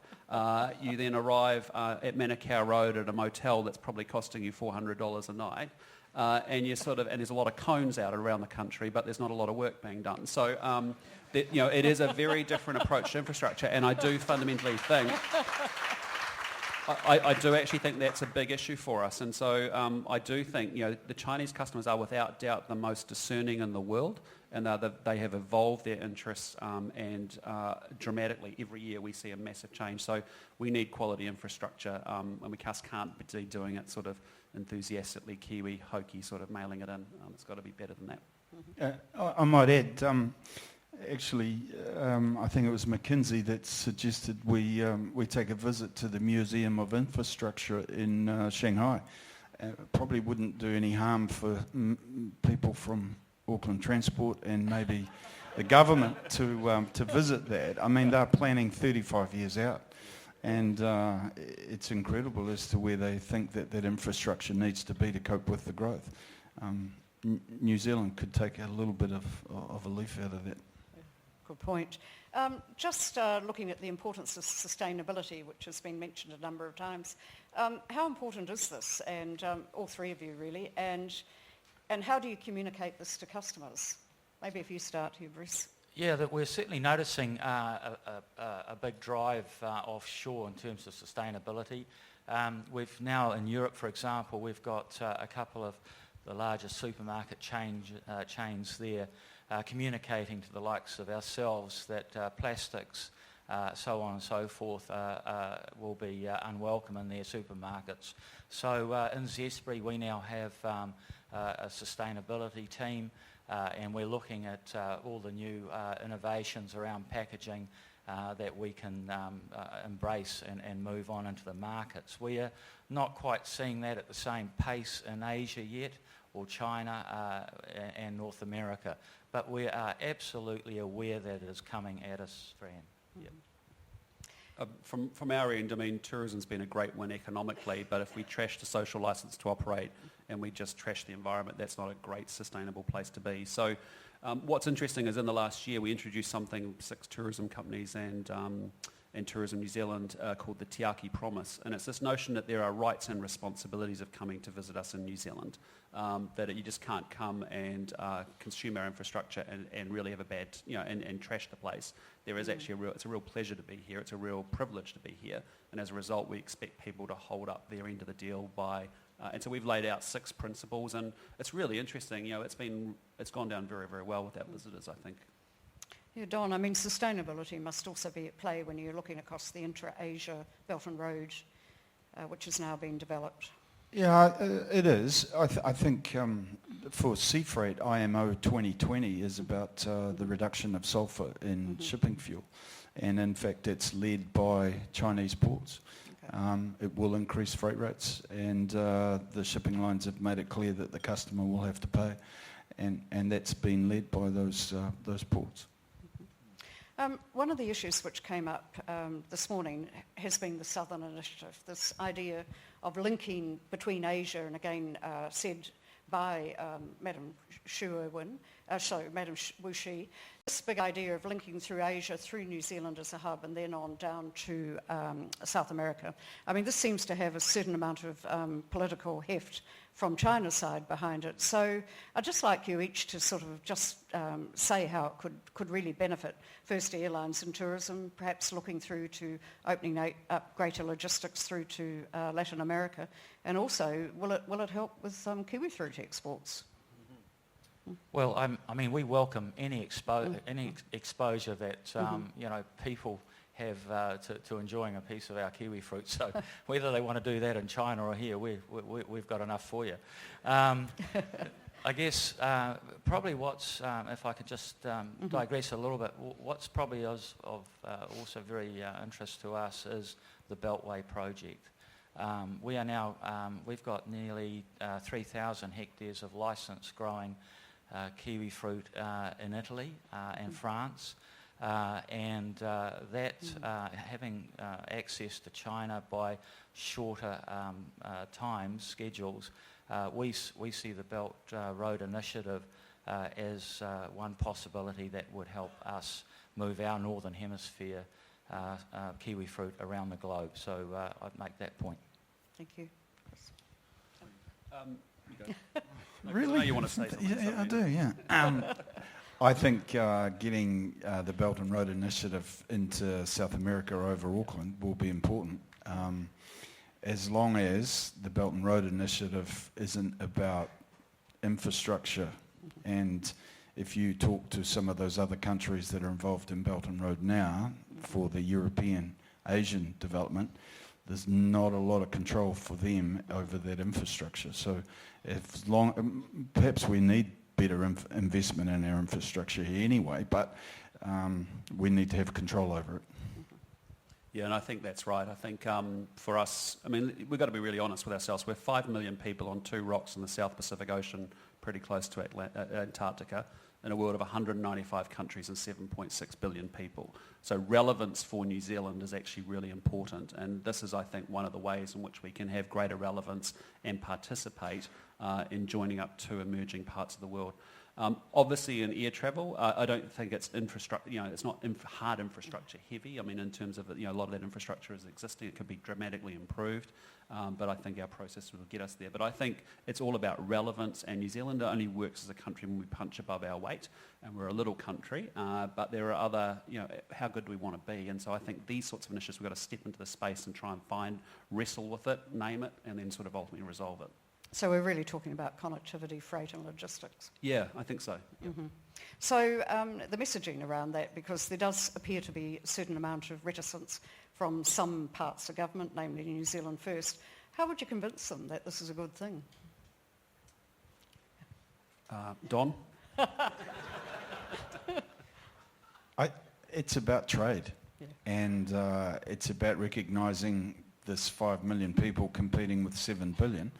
You then arrive at Manukau Road at a motel that's probably costing you $400 a night. And there's a lot of cones out around the country, but there's not a lot of work being done. So, you know, it is a very different approach to infrastructure, and I do fundamentally think I do actually think that's a big issue for us. And so I do think, you know, the Chinese customers are without doubt the most discerning in the world, and they have evolved their interests and dramatically every year we see a massive change. So we need quality infrastructure, and we just can't be doing it sort of enthusiastically Kiwi, hokey, sort of mailing it in. It's got to be better than that. I might add, actually, I think it was McKinsey that suggested we take a visit to the Museum of Infrastructure in Shanghai. Probably wouldn't do any harm for people from Auckland Transport and maybe the government to visit that. I mean, they're planning 35 years out, and it's incredible as to where they think that infrastructure needs to be to cope with the growth. New Zealand could take a little bit of a leaf out of that. Good point. Just looking at the importance of sustainability, which has been mentioned a number of times, how important is this? And all three of you really, and how do you communicate this to customers? Maybe if you start here, Bruce. Yeah, that we're certainly noticing a big drive offshore in terms of sustainability. We've now in Europe, for example, we've got a couple of the largest supermarket chains there communicating to the likes of ourselves that plastics, so on and so forth, will be unwelcome in their supermarkets. So in Zespri we now have a sustainability team, and we're looking at all the new innovations around packaging that we can embrace and move on into the markets. We are not quite seeing that at the same pace in Asia yet, or China and North America, but we are absolutely aware that it is coming at us, Fran. Yeah. From our end, I mean, tourism's been a great win economically, but if we trash the social licence to operate and we just trash the environment, that's not a great sustainable place to be. So what's interesting is in the last year we introduced something, 6 tourism companies and Tourism New Zealand, called the Te Aki Promise. And it's this notion that there are rights and responsibilities of coming to visit us in New Zealand, that you just can't come and consume our infrastructure and really have a bad, and trash the place. There is actually it's a real pleasure to be here. It's a real privilege to be here. And as a result, we expect people to hold up their end of the deal by, and so we've laid out 6 principles, and it's really interesting. It's gone down very, very well with our visitors, I think. Yeah, Don, I mean, sustainability must also be at play when you're looking across the intra-Asia Belt and Road, which is now being developed. Yeah, it is. I think for sea freight, IMO 2020 is about the reduction of sulphur in shipping fuel. And in fact, it's led by Chinese ports. Okay. It will increase freight rates, and the shipping lines have made it clear that the customer will have to pay. And that's been led by those ports. One of the issues which came up this morning has been the Southern Initiative, this idea of linking between Asia, and again said by Madam Wu Shi, this big idea of linking through Asia, through New Zealand as a hub, and then on down to South America. I mean, this seems to have a certain amount of political heft from China's side behind it. So I'd just like you each to sort of just say how it could really benefit first airlines and tourism, perhaps looking through to opening up greater logistics through to Latin America, and also will it help with kiwi fruit exports? Well, I mean, we welcome any exposure that people have to enjoying a piece of our kiwi fruit. So whether they want to do that in China or here, we've got enough for you. I guess probably what's, if I could just digress a little bit, what's probably of also very interest to us is the Beltway project. We are now, we've got nearly 3,000 hectares of licensed growing kiwi fruit in Italy and France. And having access to China by shorter schedules, we see the Belt Road Initiative as one possibility that would help us move our Northern Hemisphere kiwi fruit around the globe. So I'd make that point. Thank you. Really? I know you want to say something. Yeah, I do, yeah. I think getting the Belt and Road Initiative into South America over Auckland will be important. As long as the Belt and Road Initiative isn't about infrastructure, and if you talk to some of those other countries that are involved in Belt and Road now for the European Asian development, there's not a lot of control for them over that infrastructure. So perhaps we need better investment in our infrastructure here anyway, but we need to have control over it. Yeah, and I think that's right. I think for us, I mean, we've got to be really honest with ourselves. We're 5 million people on 2 rocks in the South Pacific Ocean, pretty close to Antarctica, in a world of 195 countries and 7.6 billion people. So relevance for New Zealand is actually really important, and this is, I think, one of the ways in which we can have greater relevance and participate in joining up to emerging parts of the world. Obviously in air travel, I don't think it's infrastructure, it's not hard infrastructure heavy. I mean, in terms of, a lot of that infrastructure is existing. It could be dramatically improved, but I think our process will get us there. But I think it's all about relevance, and New Zealand only works as a country when we punch above our weight, and we're a little country, but there are other, how good do we want to be? And so I think these sorts of initiatives, we've got to step into the space and try and wrestle with it, name it, and then sort of ultimately resolve it. So we're really talking about connectivity, freight and logistics. Yeah, I think so. Yep. Mm-hmm. So the messaging around that, because there does appear to be a certain amount of reticence from some parts of government, namely New Zealand First, how would you convince them that this is a good thing? Don? It's about trade, yeah. And it's about recognising this 5 million people competing with 7 billion.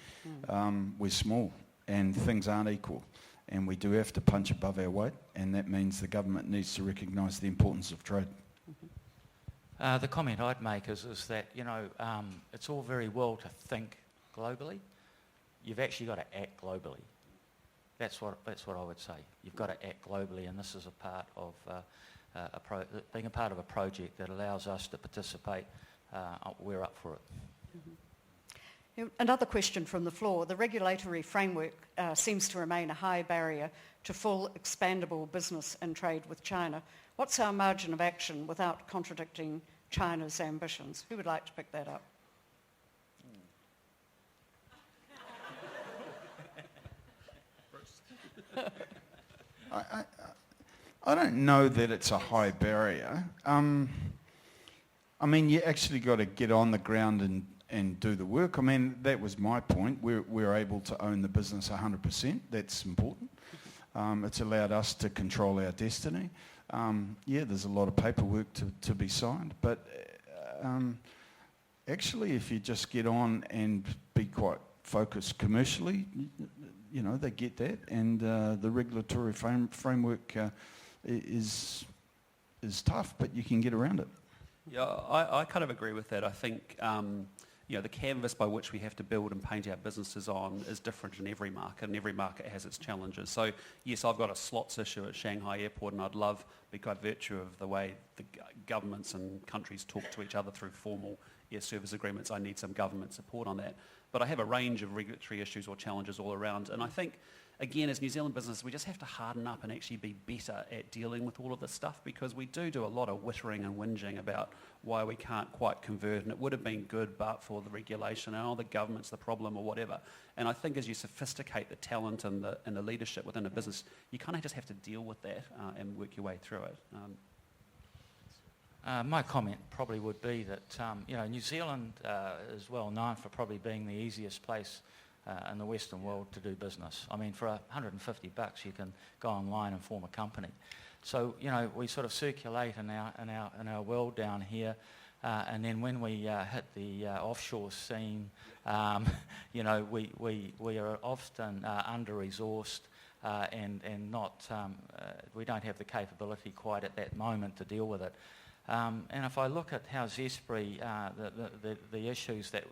We're small and things aren't equal, and we do have to punch above our weight, and that means the government needs to recognise the importance of trade. Mm-hmm. The comment I'd make is that, it's all very well to think globally, you've actually got to act globally. That's what I would say. You've got to act globally, and this is a part of being a part of a project that allows us to participate. We're up for it. Another question from the floor. The regulatory framework seems to remain a high barrier to full expandable business and trade with China. What's our margin of action without contradicting China's ambitions? Who would like to pick that up? I don't know that it's a high barrier. I mean, you actually got to get on the ground and do the work. I mean, that was my point. We're able to own the business 100%. That's important. It's allowed us to control our destiny. Yeah, there's a lot of paperwork to be signed, but actually, if you just get on and be quite focused commercially, you know, they get that, and the regulatory framework is tough, but you can get around it. Yeah, I kind of agree with that. I think you know, the canvas by which we have to build and paint our businesses on is different in every market, and every market has its challenges. So yes, I've got a slots issue at Shanghai Airport, and I'd love, by virtue of the way the governments and countries talk to each other through formal air service agreements, I need some government support on that. But I have a range of regulatory issues or challenges all around, and I think, again, as New Zealand business, we just have to harden up and actually be better at dealing with all of this stuff, because we do a lot of whittering and whinging about why we can't quite convert, and it would have been good but for the regulation, and the government's the problem or whatever. And I think as you sophisticate the talent and the leadership within a business, you kind of just have to deal with that and work your way through it. My comment probably would be that you know, New Zealand is well known for probably being the easiest place in the Western world to do business. I mean, for $150 you can go online and form a company. So, you know, we sort of circulate in our world down here, and then when we hit the offshore scene, you know, we are often under-resourced and not, we don't have the capability quite at that moment to deal with it. And if I look at how Zespri, the issues that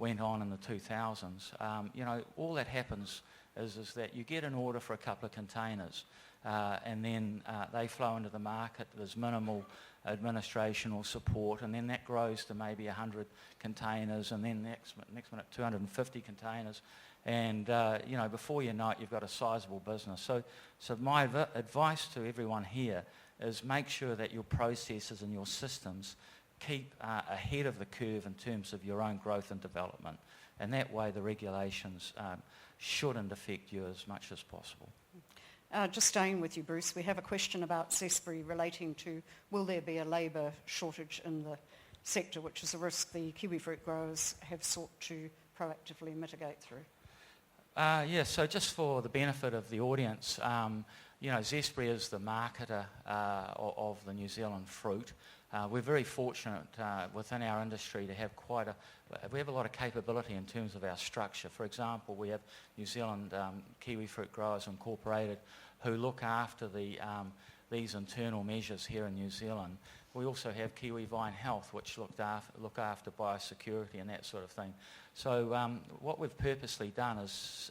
went on in the 2000s, you know, all that happens is that you get an order for a couple of containers, and then they flow into the market. There's minimal administration or support, and then that grows to maybe 100 containers, and then next minute 250 containers, and you know, before you know it, you've got a sizable business. So my advice to everyone here is make sure that your processes and your systems keep ahead of the curve in terms of your own growth and development, and that way the regulations shouldn't affect you as much as possible. Just staying with you, Bruce, we have a question about Zespri relating to will there be a labour shortage in the sector, which is a risk the kiwifruit growers have sought to proactively mitigate through. Yeah, so just for the benefit of the audience, you know, Zespri is the marketer of the New Zealand fruit. We're very fortunate within our industry to have we have a lot of capability in terms of our structure. For example, we have New Zealand Kiwifruit Growers Incorporated who look after these internal measures here in New Zealand. We also have Kiwi Vine Health, which look after biosecurity and that sort of thing. So what we've purposely done is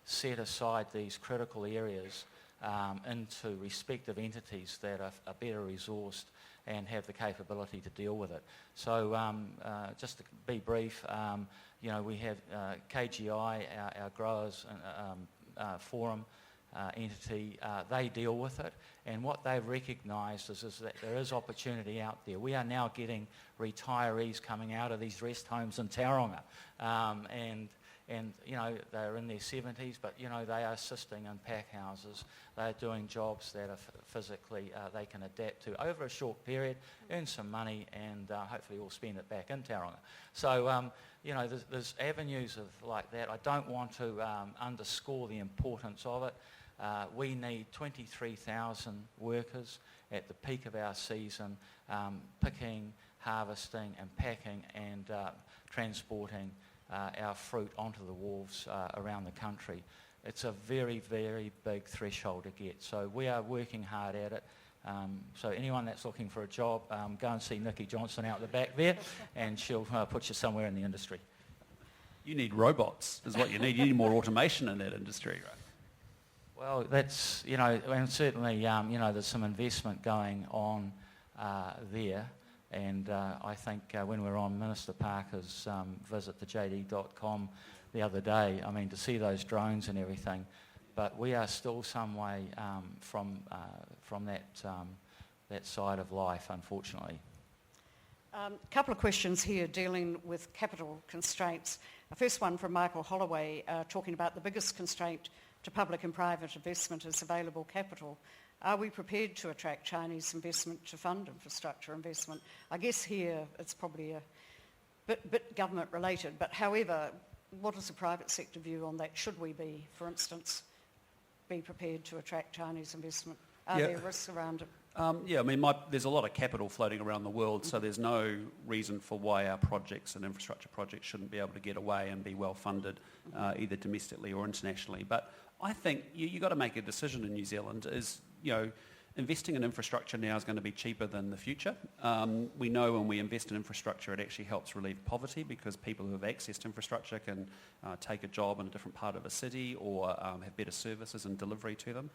set aside these critical areas into respective entities that are better resourced and have the capability to deal with it. So just to be brief, you know, we have KGI, our growers forum entity, they deal with it, and what they've recognised is that there is opportunity out there. We are now getting retirees coming out of these rest homes in Tauranga, and you know, they're in their 70s, but you know, they are assisting in pack houses. They're doing jobs that are physically they can adapt to over a short period, earn some money, and hopefully we'll spend it back in Tauranga. So you know, there's avenues of like that. I don't want to underscore the importance of it. We need 23,000 workers at the peak of our season, picking, harvesting and packing and transporting our fruit onto the wharves around the country. It's a very, very big threshold to get. So we are working hard at it. So anyone that's looking for a job, go and see Nikki Johnson out the back there, and she'll put you somewhere in the industry. You need robots, is what you need. You need more automation in that industry, right? Well, that's, and certainly, there's some investment going on there. And I think when we were on Minister Parker's visit to JD.com the other day, to see those drones and everything, but we are still some way from that side of life, unfortunately. A couple of questions here dealing with capital constraints. The first one from Michael Holloway, talking about the biggest constraint to public and private investment is available capital. Are we prepared to attract Chinese investment to fund infrastructure investment? I guess here it's probably a bit government related, but however, what is the private sector view on that? Should we be, for instance, be prepared to attract Chinese investment? Are there risks around it? There's a lot of capital floating around the world, so there's no reason for why our projects and infrastructure projects shouldn't be able to get away and be well funded, either domestically or internationally. But I think you've got to make a decision in New Zealand is, investing in infrastructure now is going to be cheaper than the future. We know when we invest in infrastructure, it actually helps relieve poverty because people who have access to infrastructure can take a job in a different part of a city or have better services and delivery to them.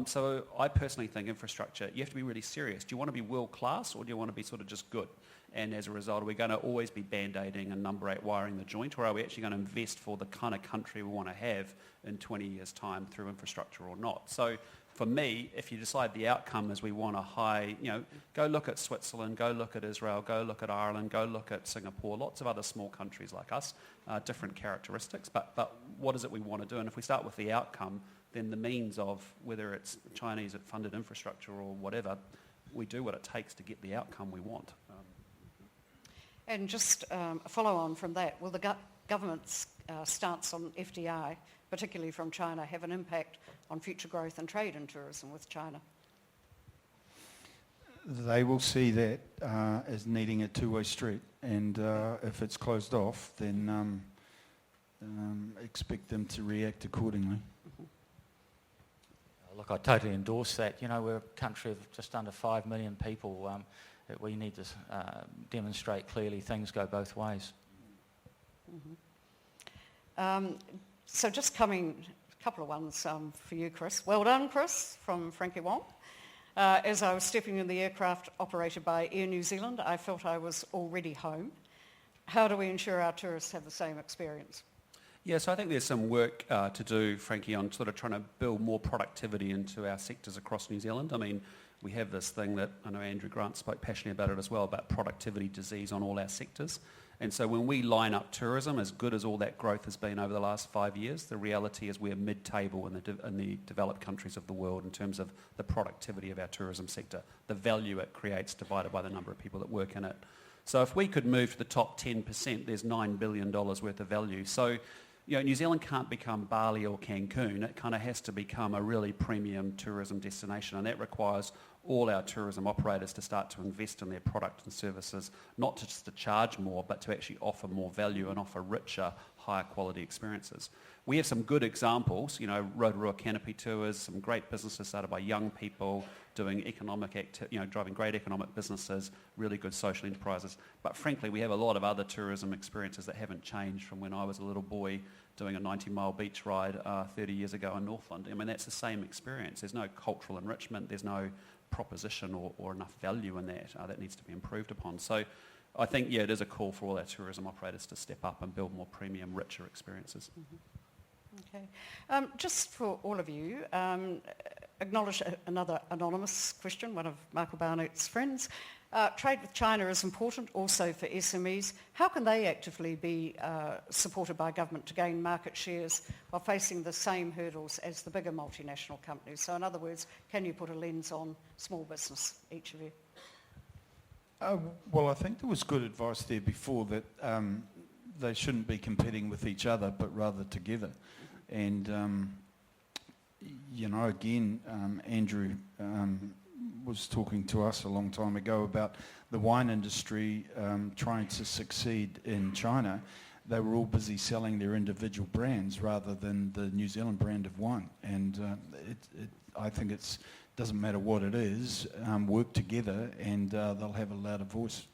So I personally think infrastructure, you have to be really serious. Do you want to be world class or do you want to be sort of just good? And as a result, are we going to always be band-aiding and number 8 wiring the joint, or are we actually going to invest for the kind of country we want to have in 20 years' time through infrastructure or not? So for me, if you decide the outcome is we want a high, go look at Switzerland, go look at Israel, go look at Ireland, go look at Singapore, lots of other small countries like us, different characteristics, but what is it we want to do? And if we start with the outcome, then the means of whether it's Chinese funded infrastructure or whatever, we do what it takes to get the outcome we want. And just a follow-on from that, will the government's stance on FDI, particularly from China, have an impact on future growth and trade and tourism with China? They will see that as needing a two-way street, and if it's closed off, then expect them to react accordingly. Look, I totally endorse that. We're a country of just under 5 million people. That we need to demonstrate clearly things go both ways. So just a couple of ones for you, Chris. Well done, Chris, from Frankie Wong. As I was stepping in the aircraft operated by Air New Zealand, I felt I was already home. How do we ensure our tourists have the same experience? Yeah, so I think there's some work to do, Frankie, on sort of trying to build more productivity into our sectors across New Zealand. We have this thing that I know Andrew Grant spoke passionately about it as well, about productivity disease on all our sectors. And so when we line up tourism, as good as all that growth has been over the last 5 years, the reality is we're mid-table in the developed countries of the world in terms of the productivity of our tourism sector, the value it creates divided by the number of people that work in it. So if we could move to the top 10%, there's $9 billion worth of value. So New Zealand can't become Bali or Cancun. It kind of has to become a really premium tourism destination, and that requires all our tourism operators to start to invest in their product and services, not just to charge more, but to actually offer more value and offer richer, higher quality experiences. We have some good examples, Rotorua Canopy Tours, some great businesses started by young people doing driving great economic businesses, really good social enterprises. But frankly, we have a lot of other tourism experiences that haven't changed from when I was a little boy doing a 90-mile beach ride 30 years ago in Northland. That's the same experience. There's no cultural enrichment, there's no proposition or enough value in that needs to be improved upon. So I think, it is a call for all our tourism operators to step up and build more premium, richer experiences. Okay. Just for all of you, acknowledge another anonymous question, one of Michael Barnett's friends. Trade with China is important also for SMEs. How can they actively be supported by government to gain market shares while facing the same hurdles as the bigger multinational companies? So in other words, can you put a lens on small business, each of you? Well, I think there was good advice there before that they shouldn't be competing with each other, but rather together. And, again, Andrew was talking to us a long time ago about the wine industry trying to succeed in China. They were all busy selling their individual brands rather than the New Zealand brand of wine. And I think it doesn't matter what it is, work together and they'll have a louder voice.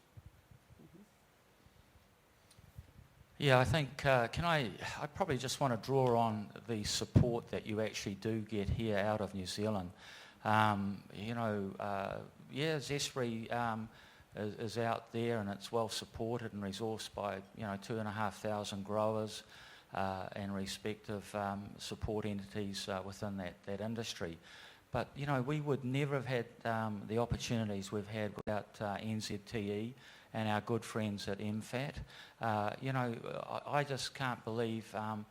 Yeah, I think, I probably just want to draw on the support that you actually do get here out of New Zealand. Zespri is out there and it's well supported and resourced by, 2,500 growers and respective support entities within that industry. But, we would never have had the opportunities we've had without NZTE and our good friends at MFAT. I just can't believe, how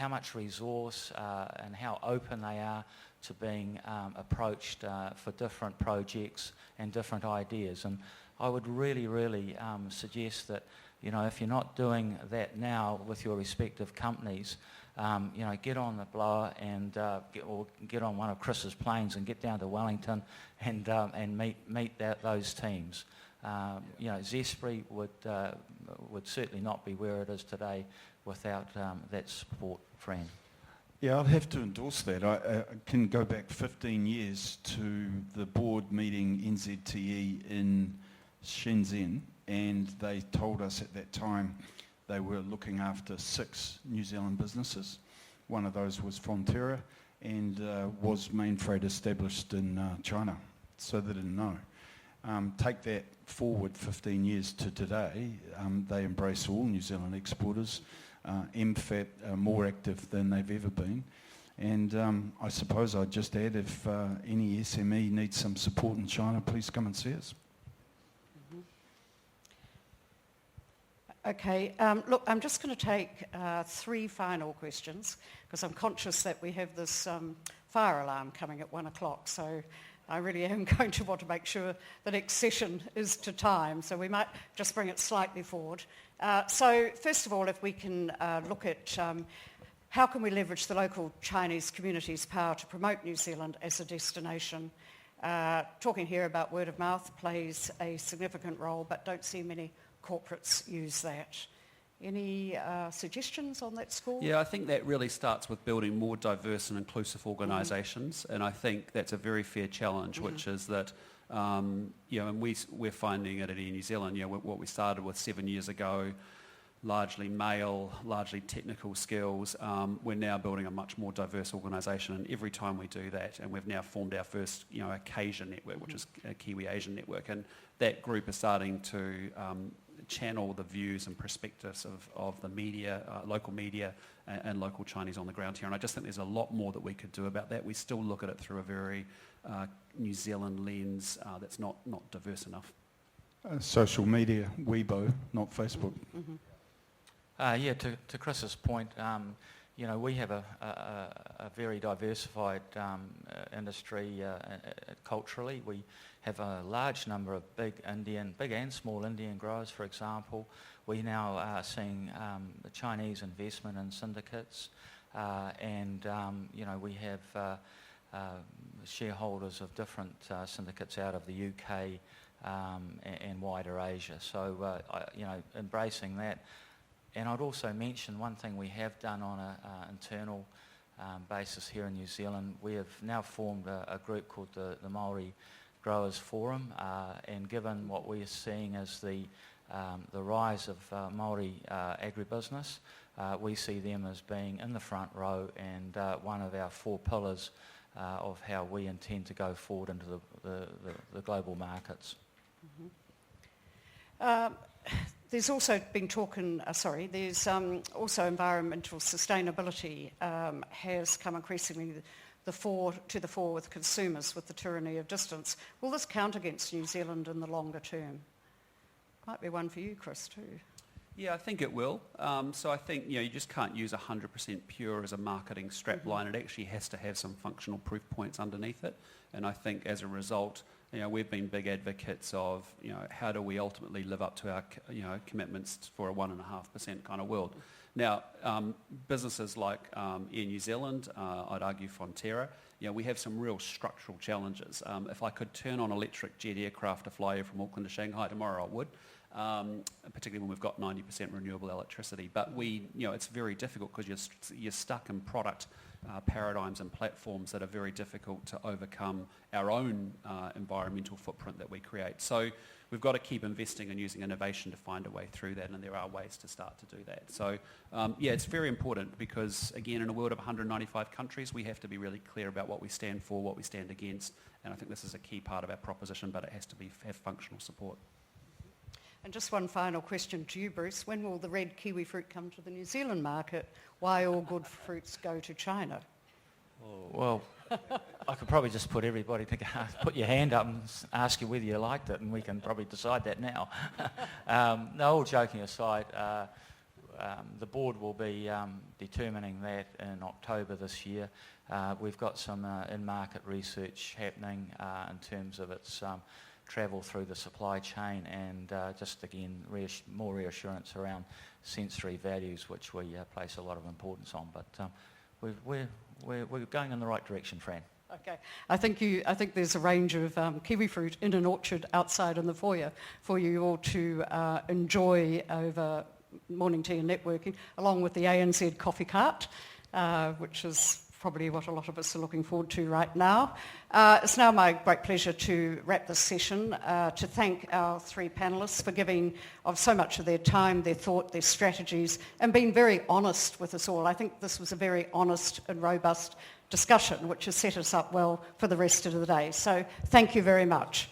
much resource and how open they are to being approached for different projects and different ideas. And I would really, really suggest that, if you're not doing that now with your respective companies, get on the blower and get on one of Chris's planes and get down to Wellington and meet those teams. Zespri would certainly not be where it is today without that support, Fran. Yeah, I'd have to endorse that. I can go back 15 years to the board meeting NZTE in Shenzhen, and they told us at that time they were looking after 6 New Zealand businesses. One of those was Fonterra and was Main Freight established in China, so they didn't know. Take that forward 15 years to today, they embrace all New Zealand exporters. MFAT are more active than they've ever been. And I suppose I'd just add, if any SME needs some support in China, please come and see us. Okay, look, I'm just going to take 3 final questions because I'm conscious that we have this fire alarm coming at 1 o'clock, so I really am going to want to make sure the next session is to time, so we might just bring it slightly forward. So first of all, if we can look at how can we leverage the local Chinese community's power to promote New Zealand as a destination. Talking here about word of mouth plays a significant role, but don't see many corporates use that. Any suggestions on that score? Yeah, I think that really starts with building more diverse and inclusive organisations, and I think that's a very fair challenge, which is that, and we're finding it at Air New Zealand, what we started with 7 years ago, largely male, largely technical skills, we're now building a much more diverse organisation, and every time we do that, and we've now formed our first, Caucasian network, which is a Kiwi Asian network, and that group is starting to channel the views and perspectives of the media, local media and local Chinese on the ground here. And I just think there's a lot more that we could do about that. We still look at it through a very New Zealand lens that's not diverse enough. Social media, Weibo, not Facebook. To Chris's point, we have a very diversified industry culturally. We have a large number of big and small Indian growers, for example. We now are seeing the Chinese investment in syndicates, and we have shareholders of different syndicates out of the UK and wider Asia. So, embracing that. And I'd also mention one thing we have done on an internal basis here in New Zealand. We have now formed a group called the Māori Growers Forum, and given what we're seeing as the rise of Māori agribusiness, we see them as being in the front row and one of our 4 pillars of how we intend to go forward into the global markets. There's also been there's also environmental sustainability has come increasingly to the fore with consumers with the tyranny of distance. Will this count against New Zealand in the longer term? Might be one for you, Chris, too. Yeah, I think it will. So I think you just can't use 100% pure as a marketing strapline. It actually has to have some functional proof points underneath it. And I think as a result, we've been big advocates of how do we ultimately live up to our commitments for a 1.5% kind of world. Now, businesses like Air New Zealand, I'd argue Fonterra, we have some real structural challenges. If I could turn on electric jet aircraft to fly you from Auckland to Shanghai tomorrow, I would. particularly when we've got 90% renewable electricity. But it's very difficult because you're stuck in product paradigms and platforms that are very difficult to overcome our own environmental footprint that we create. So we've got to keep investing and using innovation to find a way through that, and there are ways to start to do that. So it's very important because, again, in a world of 195 countries, we have to be really clear about what we stand for, what we stand against, and I think this is a key part of our proposition, but it has to have functional support. And just one final question to you, Bruce. When will the red kiwi fruit come to the New Zealand market? Why all good fruits go to China? Well, I could probably just put everybody to put your hand up and ask you whether you liked it, and we can probably decide that now. No, all joking aside, the board will be determining that in October this year. We've got some in-market research happening in terms of its travel through the supply chain, and just again more reassurance around sensory values, which we place a lot of importance on. But we're going in the right direction, Fran. Okay, I think there's a range of kiwi fruit in an orchard outside in the foyer for you all to enjoy over morning tea and networking, along with the ANZ coffee cart, which is probably what a lot of us are looking forward to right now. It's now my great pleasure to wrap this session, to thank our three panellists for giving of so much of their time, their thought, their strategies, and being very honest with us all. I think this was a very honest and robust discussion, which has set us up well for the rest of the day. So thank you very much.